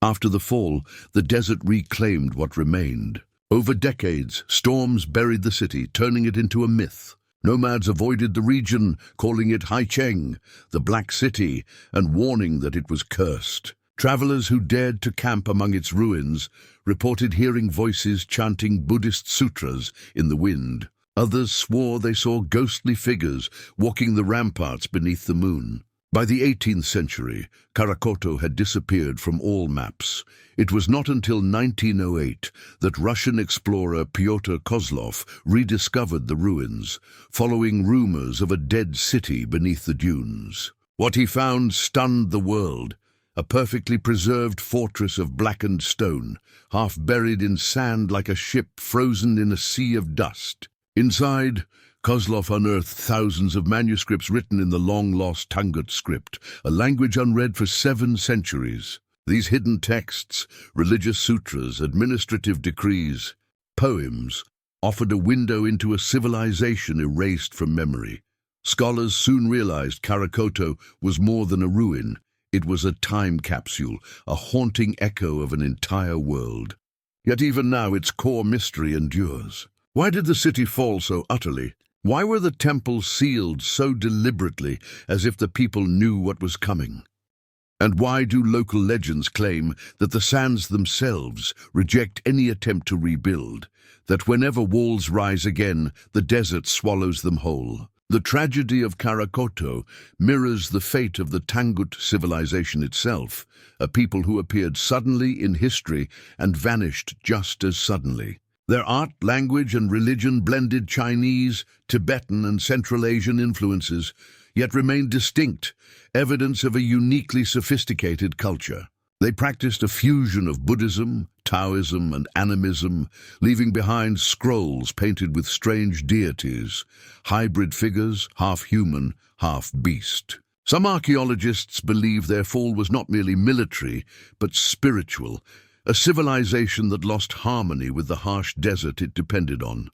S1: After the fall, the desert reclaimed what remained. Over decades, storms buried the city, turning it into a myth. Nomads avoided the region, calling it Haicheng, the Black City, and warning that it was cursed. Travelers who dared to camp among its ruins reported hearing voices chanting Buddhist sutras in the wind. Others swore they saw ghostly figures walking the ramparts beneath the moon. By the 18th century, Karakoto had disappeared from all maps. It was not until 1908 that Russian explorer Pyotr Kozlov rediscovered the ruins, following rumors of a dead city beneath the dunes. What he found stunned the world. A perfectly preserved fortress of blackened stone, half buried in sand like a ship frozen in a sea of dust. Inside, Kozlov unearthed thousands of manuscripts written in the long-lost Tangut script, a language unread for 7 centuries. These hidden texts, religious sutras, administrative decrees, poems, offered a window into a civilization erased from memory. Scholars soon realized Karakoto was more than a ruin. It was a time capsule, a haunting echo of an entire world. Yet even now its core mystery endures. Why did the city fall so utterly? Why were the temples sealed so deliberately, as if the people knew what was coming? And why do local legends claim that the sands themselves reject any attempt to rebuild, that whenever walls rise again, the desert swallows them whole? The tragedy of Karakoto mirrors the fate of the Tangut civilization itself, a people who appeared suddenly in history and vanished just as suddenly. Their art, language, and religion blended Chinese, Tibetan, and Central Asian influences, yet remained distinct, evidence of a uniquely sophisticated culture. They practiced a fusion of Buddhism, Taoism, and animism, leaving behind scrolls painted with strange deities, hybrid figures, half human, half beast. Some archaeologists believe their fall was not merely military, but spiritual, a civilization that lost harmony with the harsh desert it depended on.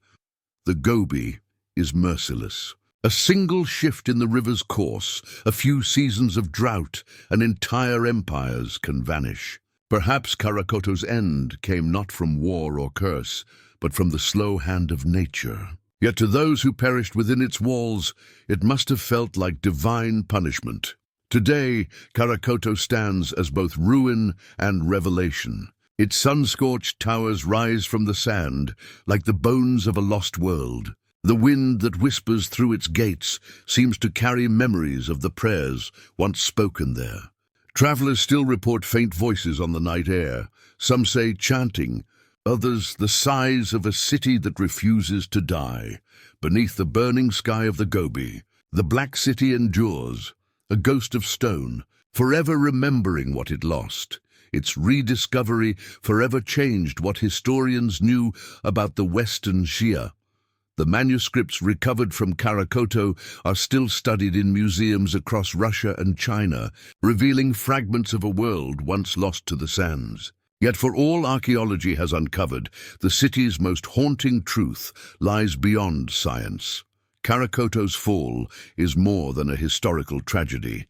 S1: The Gobi is merciless. A single shift in the river's course, a few seasons of drought, and entire empires can vanish. Perhaps Karakoto's end came not from war or curse, but from the slow hand of nature. Yet to those who perished within its walls, it must have felt like divine punishment. Today, Karakoto stands as both ruin and revelation. Its sun-scorched towers rise from the sand, like the bones of a lost world. The wind that whispers through its gates seems to carry memories of the prayers once spoken there. Travelers still report faint voices on the night air, some say chanting, others the sighs of a city that refuses to die. Beneath the burning sky of the Gobi, the Black City endures, a ghost of stone, forever remembering what it lost. Its rediscovery forever changed what historians knew about the Western Shia. The manuscripts recovered from Karakoto are still studied in museums across Russia and China, revealing fragments of a world once lost to the sands. Yet for all archaeology has uncovered, the city's most haunting truth lies beyond science. Karakoto's fall is more than a historical tragedy.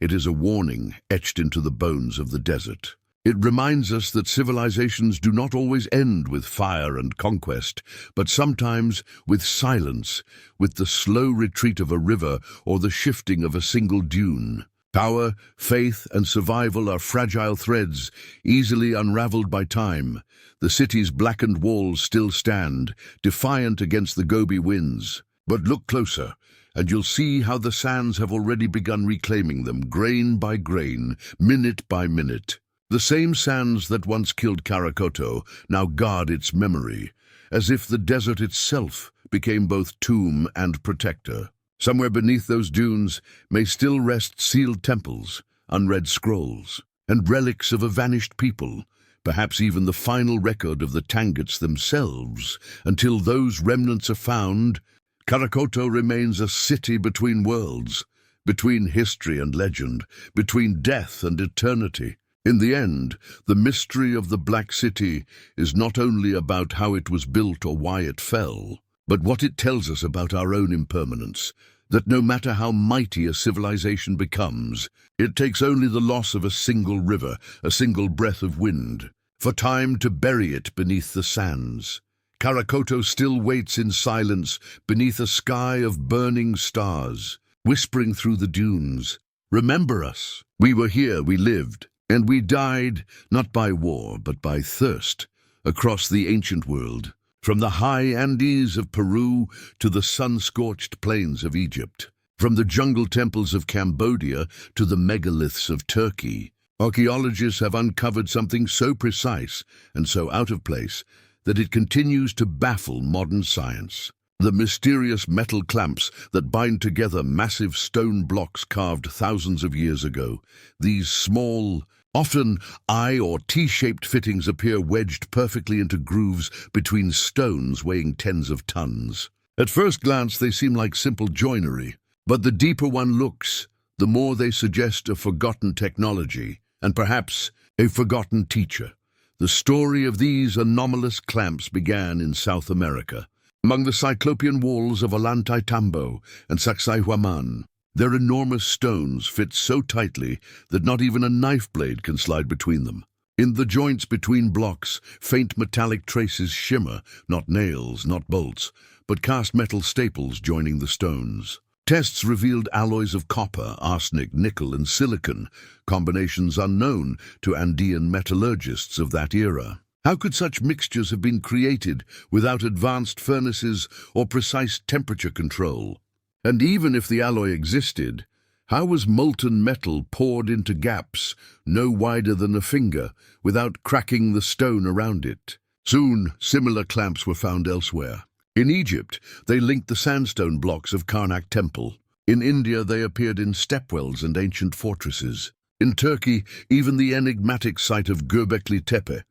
S1: It is a warning etched into the bones of the desert. It reminds us that civilizations do not always end with fire and conquest, but sometimes with silence, with the slow retreat of a river or the shifting of a single dune. Power, faith, and survival are fragile threads, easily unraveled by time. The city's blackened walls still stand, defiant against the Gobi winds. But look closer, and you'll see how the sands have already begun reclaiming them, grain by grain, minute by minute. The same sands that once killed Karakoto now guard its memory, as if the desert itself became both tomb and protector. Somewhere beneath those dunes may still rest sealed temples, unread scrolls, and relics of a vanished people, perhaps even the final record of the Tanguts themselves. Until those remnants are found, Karakoto remains a city between worlds, between history and legend, between death and eternity. In the end, the mystery of the Black City is not only about how it was built or why it fell, but what it tells us about our own impermanence, that no matter how mighty a civilization becomes, it takes only the loss of a single river, a single breath of wind, for time to bury it beneath the sands. Karakoto still waits in silence beneath a sky of burning stars, whispering through the dunes, "Remember us. We were here, we lived. And we died, not by war, but by thirst, across the ancient world, from the high Andes of Peru to the sun-scorched plains of Egypt, from the jungle temples of Cambodia to the megaliths of Turkey. Archaeologists have uncovered something so precise and so out of place that it continues to baffle modern science. The mysterious metal clamps that bind together massive stone blocks carved thousands of years ago. These small, often I or T-shaped fittings appear wedged perfectly into grooves between stones weighing tens of tons. At first glance, they seem like simple joinery, but the deeper one looks, the more they suggest a forgotten technology, and perhaps a forgotten teacher. The story of these anomalous clamps began in South America, among the Cyclopean walls of Ollantaytambo and Sacsayhuaman. Their enormous stones fit so tightly that not even a knife blade can slide between them. In the joints between blocks, faint metallic traces shimmer, not nails, not bolts, but cast metal staples joining the stones. Tests revealed alloys of copper, arsenic, nickel, and silicon, combinations unknown to Andean metallurgists of that era. How could such mixtures have been created without advanced furnaces or precise temperature control? And even if the alloy existed, how was molten metal poured into gaps no wider than a finger without cracking the stone around it? Soon, similar clamps were found elsewhere. In Egypt, they linked the sandstone blocks of Karnak Temple. In India, they appeared in stepwells and ancient fortresses. In Turkey, even the enigmatic site of Göbekli Tepe,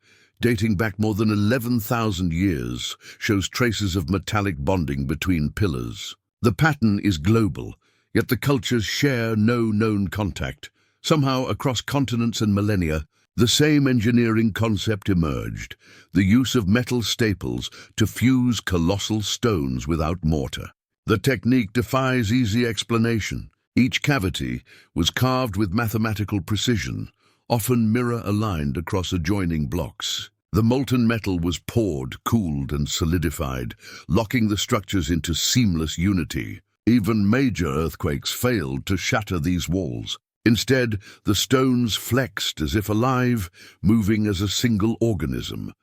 S1: dating back more than 11,000 years, shows traces of metallic bonding between pillars. The pattern is global, yet the cultures share no known contact. Somehow, across continents and millennia, the same engineering concept emerged, the use of metal staples to fuse colossal stones without mortar. The technique defies easy explanation. Each cavity was carved with mathematical precision, often mirror-aligned across adjoining blocks. The molten metal was poured, cooled, and solidified, locking the structures into seamless unity. Even major earthquakes failed to shatter these walls. Instead, the stones flexed as if alive, moving as a single organism.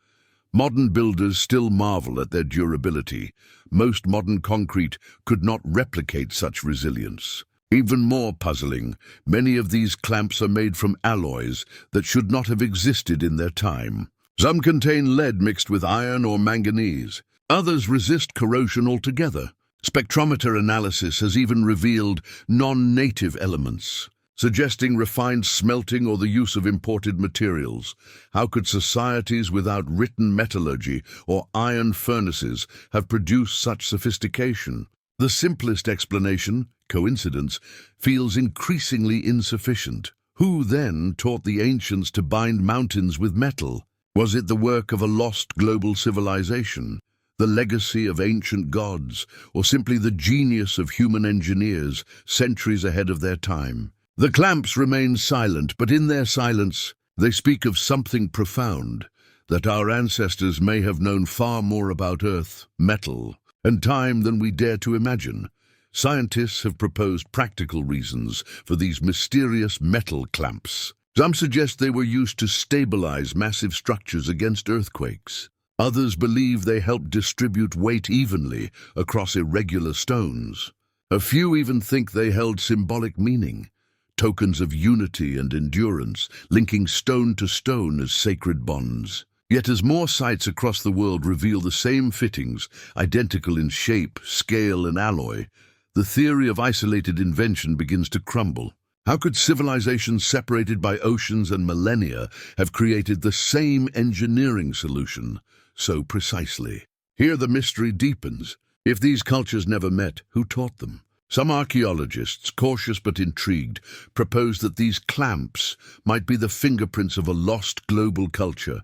S1: Modern builders still marvel at their durability. Most modern concrete could not replicate such resilience. Even more puzzling, many of these clamps are made from alloys that should not have existed in their time. Some contain lead mixed with iron or manganese. Others resist corrosion altogether. Spectrometer analysis has even revealed non-native elements, suggesting refined smelting or the use of imported materials. How could societies without written metallurgy or iron furnaces have produced such sophistication? The simplest explanation, coincidence, feels increasingly insufficient. Who then taught the ancients to bind mountains with metal? Was it the work of a lost global civilization, the legacy of ancient gods, or simply the genius of human engineers centuries ahead of their time? The clamps remain silent, but in their silence, they speak of something profound, that our ancestors may have known far more about earth, metal, and time than we dare to imagine. Scientists have proposed practical reasons for these mysterious metal clamps. Some suggest they were used to stabilize massive structures against earthquakes. Others believe they helped distribute weight evenly across irregular stones. A few even think they held symbolic meaning, tokens of unity and endurance, linking stone to stone as sacred bonds. Yet as more sites across the world reveal the same fittings, identical in shape, scale, and alloy, the theory of isolated invention begins to crumble. How could civilizations separated by oceans and millennia have created the same engineering solution so precisely? Here the mystery deepens. If these cultures never met, who taught them? Some archaeologists, cautious but intrigued, propose that these clamps might be the fingerprints of a lost global culture,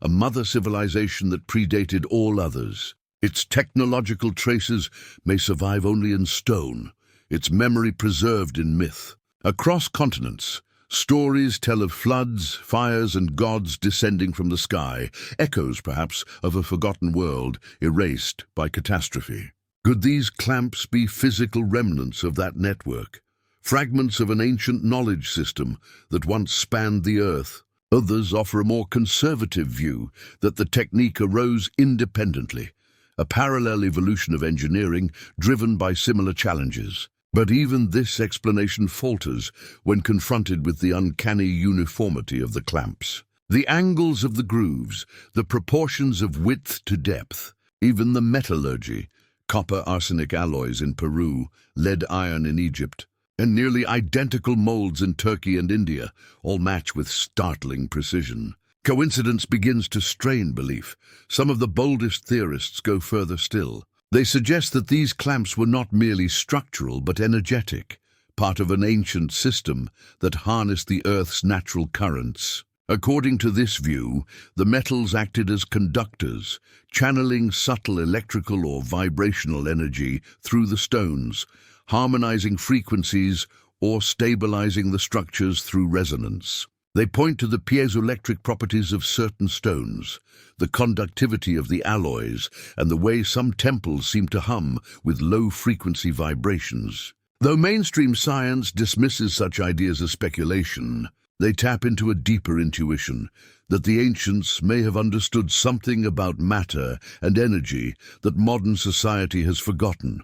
S1: a mother civilization that predated all others. Its technological traces may survive only in stone, its memory preserved in myth. Across continents, stories tell of floods, fires, and gods descending from the sky, echoes perhaps of a forgotten world erased by catastrophe. Could these clamps be physical remnants of that network, fragments of an ancient knowledge system that once spanned the earth? Others offer a more conservative view that the technique arose independently, a parallel evolution of engineering driven by similar challenges. But even this explanation falters when confronted with the uncanny uniformity of the clamps. The angles of the grooves, the proportions of width to depth, even the metallurgy, copper arsenic alloys in Peru, lead iron in Egypt, and nearly identical molds in Turkey and India, all match with startling precision. Coincidence begins to strain belief. Some of the boldest theorists go further still. They suggest that these clamps were not merely structural but energetic, part of an ancient system that harnessed the Earth's natural currents. According to this view, the metals acted as conductors, channeling subtle electrical or vibrational energy through the stones, harmonizing frequencies or stabilizing the structures through resonance. They point to the piezoelectric properties of certain stones, the conductivity of the alloys, and the way some temples seem to hum with low-frequency vibrations. Though mainstream science dismisses such ideas as speculation, they tap into a deeper intuition that the ancients may have understood something about matter and energy that modern society has forgotten.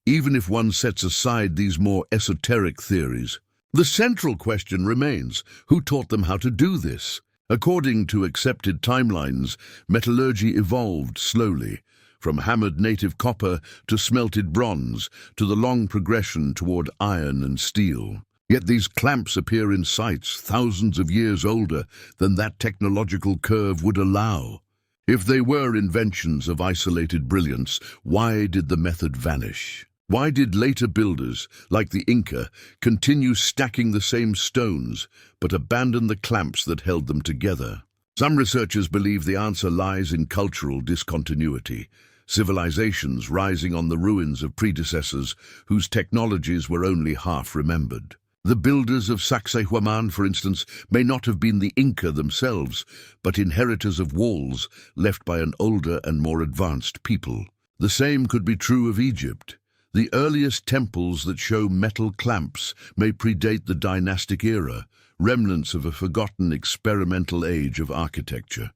S1: Even if one sets aside these more esoteric theories, the central question remains: who taught them how to do this? According to accepted timelines, metallurgy evolved slowly, from hammered native copper to smelted bronze, to the long progression toward iron and steel. Yet these clamps appear in sites thousands of years older than that technological curve would allow. If they were inventions of isolated brilliance, why did the method vanish? Why did later builders, like the Inca, continue stacking the same stones, but abandon the clamps that held them together? Some researchers believe the answer lies in cultural discontinuity, civilizations rising on the ruins of predecessors whose technologies were only half remembered. The builders of Sacsayhuaman, for instance, may not have been the Inca themselves, but inheritors of walls left by an older and more advanced people. The same could be true of Egypt. The earliest temples that show metal clamps may predate the dynastic era, remnants of a forgotten experimental age of architecture.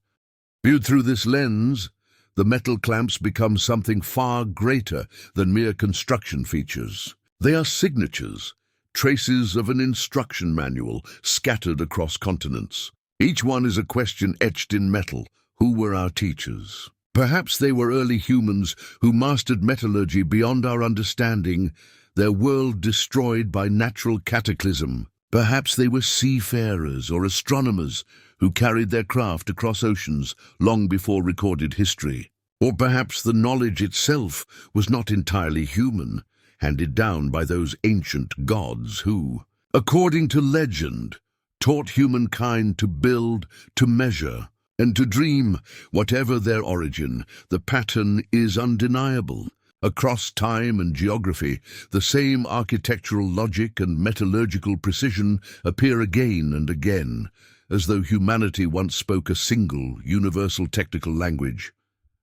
S1: Viewed through this lens, the metal clamps become something far greater than mere construction features. They are signatures, traces of an instruction manual scattered across continents. Each one is a question etched in metal. Who were our teachers? Perhaps they were early humans who mastered metallurgy beyond our understanding, their world destroyed by natural cataclysm. Perhaps they were seafarers or astronomers who carried their craft across oceans long before recorded history. Or perhaps the knowledge itself was not entirely human, handed down by those ancient gods who, according to legend, taught humankind to build, to measure, and to dream. Whatever their origin, the pattern is undeniable. Across time and geography, the same architectural logic and metallurgical precision appear again and again, as though humanity once spoke a single, universal technical language,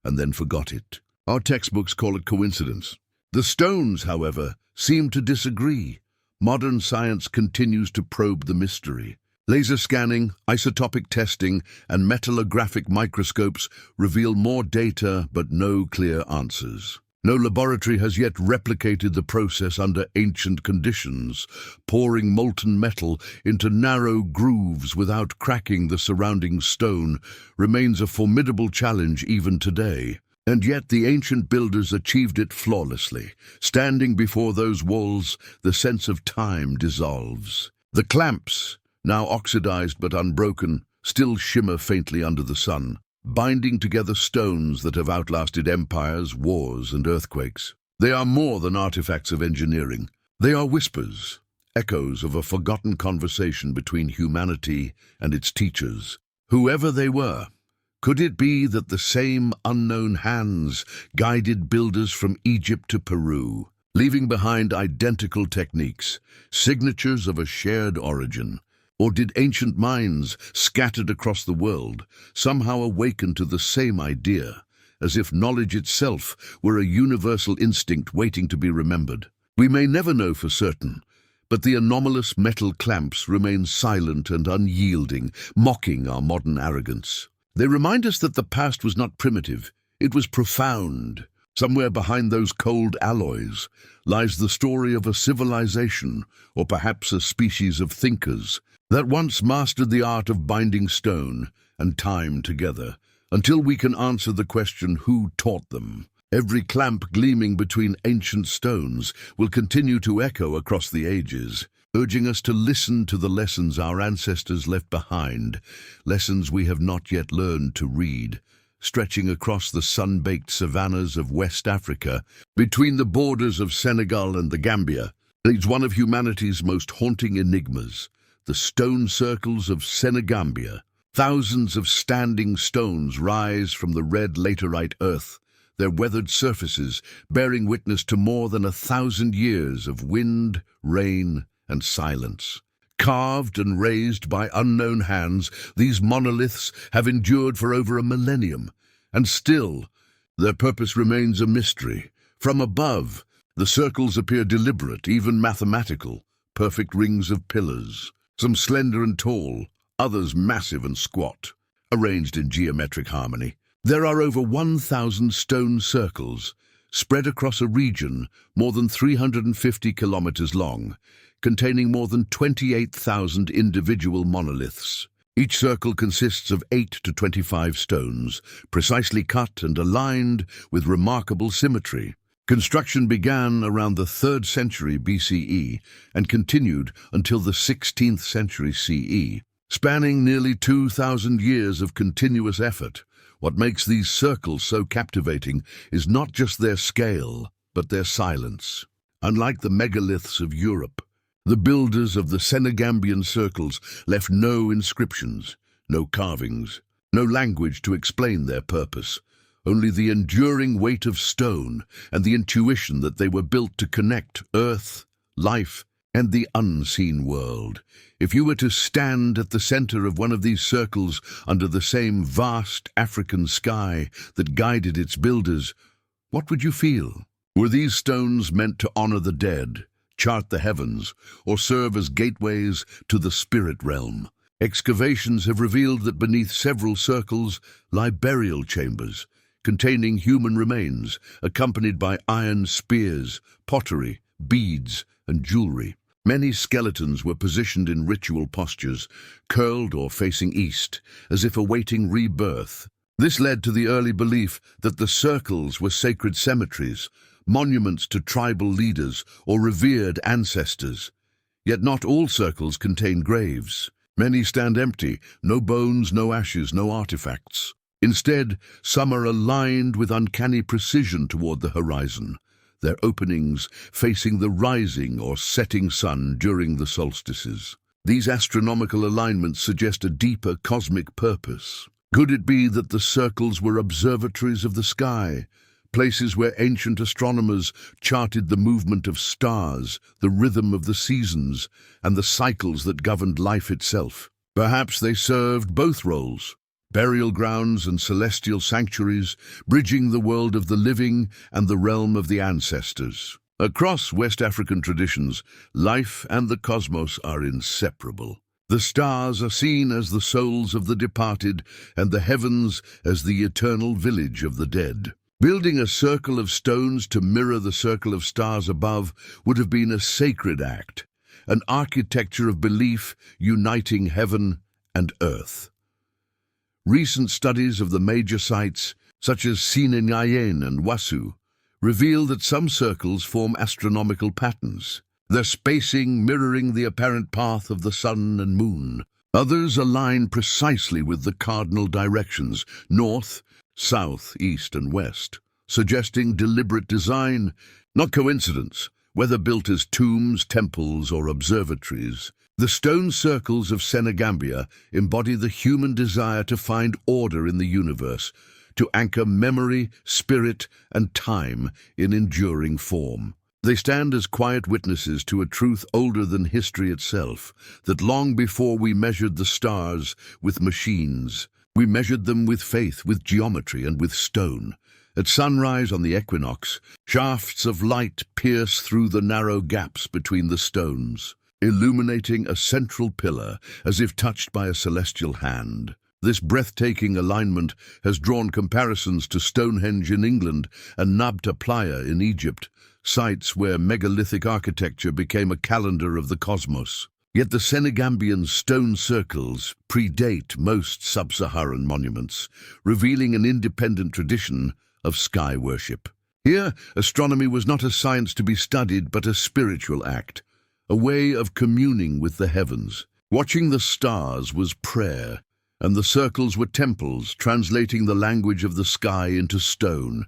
S1: and then forgot it. Our textbooks call it coincidence. The stones, however, seem to disagree. Modern science continues to probe the mystery. Laser scanning, isotopic testing, and metallographic microscopes reveal more data but no clear answers. No laboratory has yet replicated the process under ancient conditions, pouring molten metal into narrow grooves without cracking the surrounding stone remains a formidable challenge even today. And yet the ancient builders achieved it flawlessly. Standing before those walls, the sense of time dissolves. The clamps, now oxidized but unbroken, still shimmer faintly under the sun, binding together stones that have outlasted empires, wars, and earthquakes. They are more than artifacts of engineering. They are whispers, echoes of a forgotten conversation between humanity and its teachers. Whoever they were, could it be that the same unknown hands guided builders from Egypt to Peru, leaving behind identical techniques, signatures of a shared origin? Or did ancient minds, scattered across the world, somehow awaken to the same idea, as if knowledge itself were a universal instinct waiting to be remembered? We may never know for certain, but the anomalous metal clamps remain silent and unyielding, mocking our modern arrogance. They remind us that the past was not primitive, it was profound. Somewhere behind those cold alloys lies the story of a civilization, or perhaps a species of thinkers, that once mastered the art of binding stone and time together. Until we can answer the question, who taught them, Every clamp gleaming between ancient stones will continue to echo across the ages, urging us to listen to the lessons our ancestors left behind, lessons we have not yet learned to read. Stretching across the sun-baked savannas of West Africa, between the borders of Senegal and the Gambia, lies one of humanity's most haunting enigmas, the stone circles of Senegambia. Thousands of standing stones rise from the red laterite earth, their weathered surfaces bearing witness to more than 1,000 years of wind, rain, and silence. Carved and raised by unknown hands, these monoliths have endured for over a millennium, and still, their purpose remains a mystery. From above, the circles appear deliberate, even mathematical, perfect rings of pillars, some slender and tall, others massive and squat, arranged in geometric harmony. There are over 1,000 stone circles, spread across a region more than 350 kilometers long, containing more than 28,000 individual monoliths. Each circle consists of 8 to 25 stones, precisely cut and aligned with remarkable symmetry. Construction began around the 3rd century BCE and continued until the 16th century CE, spanning nearly 2,000 years of continuous effort. What makes these circles so captivating is not just their scale, but their silence. Unlike the megaliths of Europe, the builders of the Senegambian circles left no inscriptions, no carvings, no language to explain their purpose, only the enduring weight of stone and the intuition that they were built to connect earth, life, and the unseen world. If you were to stand at the center of one of these circles under the same vast African sky that guided its builders, what would you feel? Were these stones meant to honor the dead, chart the heavens, or serve as gateways to the spirit realm? Excavations have revealed that beneath several circles lie burial chambers, containing human remains, accompanied by iron spears, pottery, beads, and jewelry. Many skeletons were positioned in ritual postures, curled or facing east, as if awaiting rebirth. This led to the early belief that the circles were sacred cemeteries, monuments to tribal leaders or revered ancestors. Yet not all circles contain graves. Many stand empty, no bones, no ashes, no artifacts. Instead, some are aligned with uncanny precision toward the horizon, their openings facing the rising or setting sun during the solstices. These astronomical alignments suggest a deeper cosmic purpose. Could it be that the circles were observatories of the sky, places where ancient astronomers charted the movement of stars, the rhythm of the seasons, and the cycles that governed life itself? Perhaps they served both roles, burial grounds and celestial sanctuaries, bridging the world of the living and the realm of the ancestors. Across West African traditions, life and the cosmos are inseparable. The stars are seen as the souls of the departed, and the heavens as the eternal village of the dead. Building a circle of stones to mirror the circle of stars above would have been a sacred act, an architecture of belief uniting heaven and earth. Recent studies of the major sites, such as Sininayen and Wasu, reveal that some circles form astronomical patterns, their spacing mirroring the apparent path of the sun and moon. Others align precisely with the cardinal directions, north, south, east, and west, suggesting deliberate design, not coincidence, whether built as tombs, temples, or observatories. The stone circles of Senegambia embody the human desire to find order in the universe, to anchor memory, spirit, and time in enduring form. They stand as quiet witnesses to a truth older than history itself, that long before we measured the stars with machines, we measured them with faith, with geometry, and with stone. At sunrise on the equinox, shafts of light pierce through the narrow gaps between the stones, illuminating a central pillar as if touched by a celestial hand. This breathtaking alignment has drawn comparisons to Stonehenge in England and Nabta Playa in Egypt, sites where megalithic architecture became a calendar of the cosmos. Yet the Senegambian stone circles predate most sub-Saharan monuments, revealing an independent tradition of sky worship. Here, astronomy was not a science to be studied, but a spiritual act, a way of communing with the heavens. Watching the stars was prayer, and the circles were temples, translating the language of the sky into stone.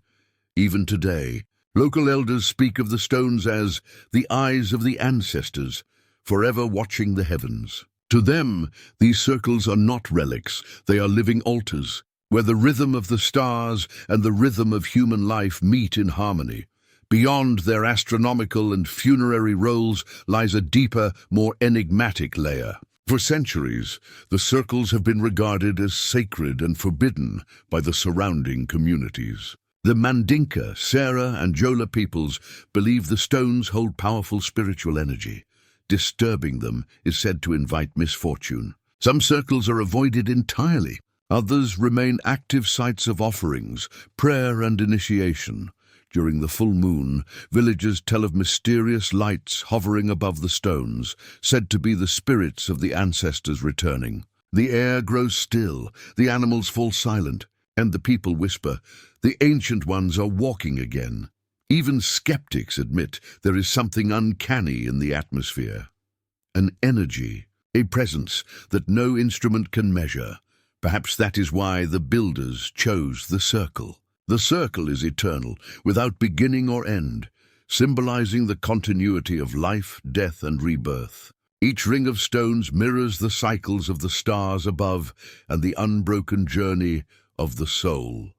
S1: Even today, local elders speak of the stones as the eyes of the ancestors, forever watching the heavens. To them, these circles are not relics, they are living altars, where the rhythm of the stars and the rhythm of human life meet in harmony. Beyond their astronomical and funerary roles lies a deeper, more enigmatic layer. For centuries, the circles have been regarded as sacred and forbidden by the surrounding communities. The Mandinka, Sera, and Jola peoples believe the stones hold powerful spiritual energy. Disturbing them is said to invite misfortune. Some circles are avoided entirely. Others remain active sites of offerings, prayer, and initiation. During the full moon, villagers tell of mysterious lights hovering above the stones, said to be the spirits of the ancestors returning. The air grows still, the animals fall silent, and the people whisper, "The ancient ones are walking again." Even skeptics admit there is something uncanny in the atmosphere. An energy, a presence that no instrument can measure. Perhaps that is why the builders chose the circle. The circle is eternal, without beginning or end, symbolizing the continuity of life, death, and rebirth. Each ring of stones mirrors the cycles of the stars above and the unbroken journey of the soul.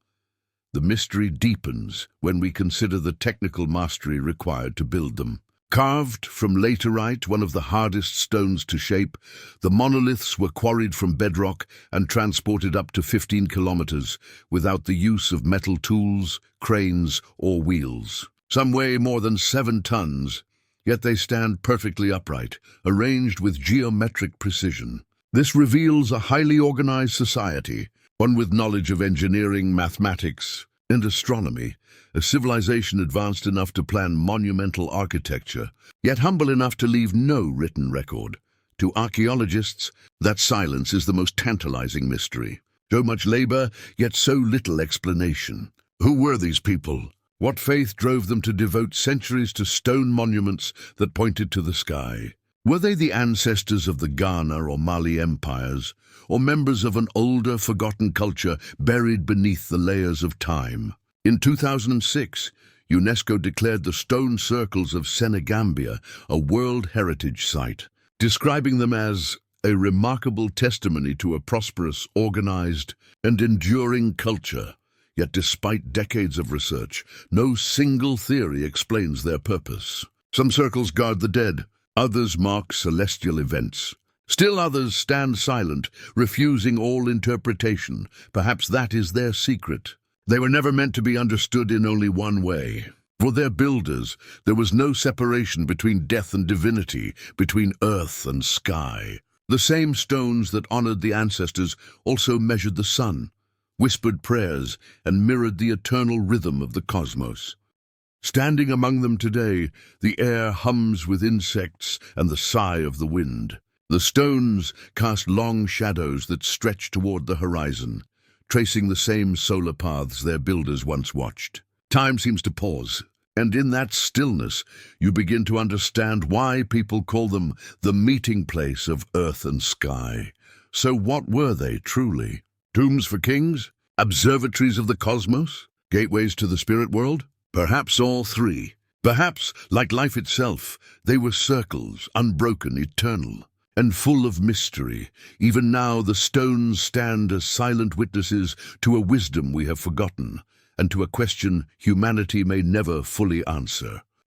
S1: The mystery deepens when we consider the technical mastery required to build them. Carved from laterite, one of the hardest stones to shape, the monoliths were quarried from bedrock and transported up to 15 kilometers without the use of metal tools, cranes, or wheels. Some weigh more than 7 tons, yet they stand perfectly upright, arranged with geometric precision. This reveals a highly organized society, one with knowledge of engineering, mathematics, and astronomy, a civilization advanced enough to plan monumental architecture, yet humble enough to leave no written record. To archaeologists, that silence is the most tantalizing mystery. So much labor, yet so little explanation. Who were these people? What faith drove them to devote centuries to stone monuments that pointed to the sky? Were they the ancestors of the Ghana or Mali empires, or members of an older, forgotten culture buried beneath the layers of time? In 2006, UNESCO declared the stone circles of Senegambia a World Heritage Site, describing them as a remarkable testimony to a prosperous, organized, and enduring culture. Yet despite decades of research, no single theory explains their purpose. Some circles guard the dead, others mark celestial events. Still others stand silent, refusing all interpretation. Perhaps that is their secret. They were never meant to be understood in only one way. For their builders, there was no separation between death and divinity, between earth and sky. The same stones that honored the ancestors also measured the sun, whispered prayers, and mirrored the eternal rhythm of the cosmos. Standing among them today, the air hums with insects and the sigh of the wind. The stones cast long shadows that stretch toward the horizon, tracing the same solar paths their builders once watched. Time seems to pause, and in that stillness you begin to understand why people call them the meeting place of earth and sky. So what were they truly? Tombs for kings? Observatories of the cosmos? Gateways to the spirit world? Perhaps all three. Perhaps, like life itself, they were circles, unbroken, eternal, and full of mystery. Even now the stones stand as silent witnesses to a wisdom we have forgotten, and to a question humanity may never fully answer.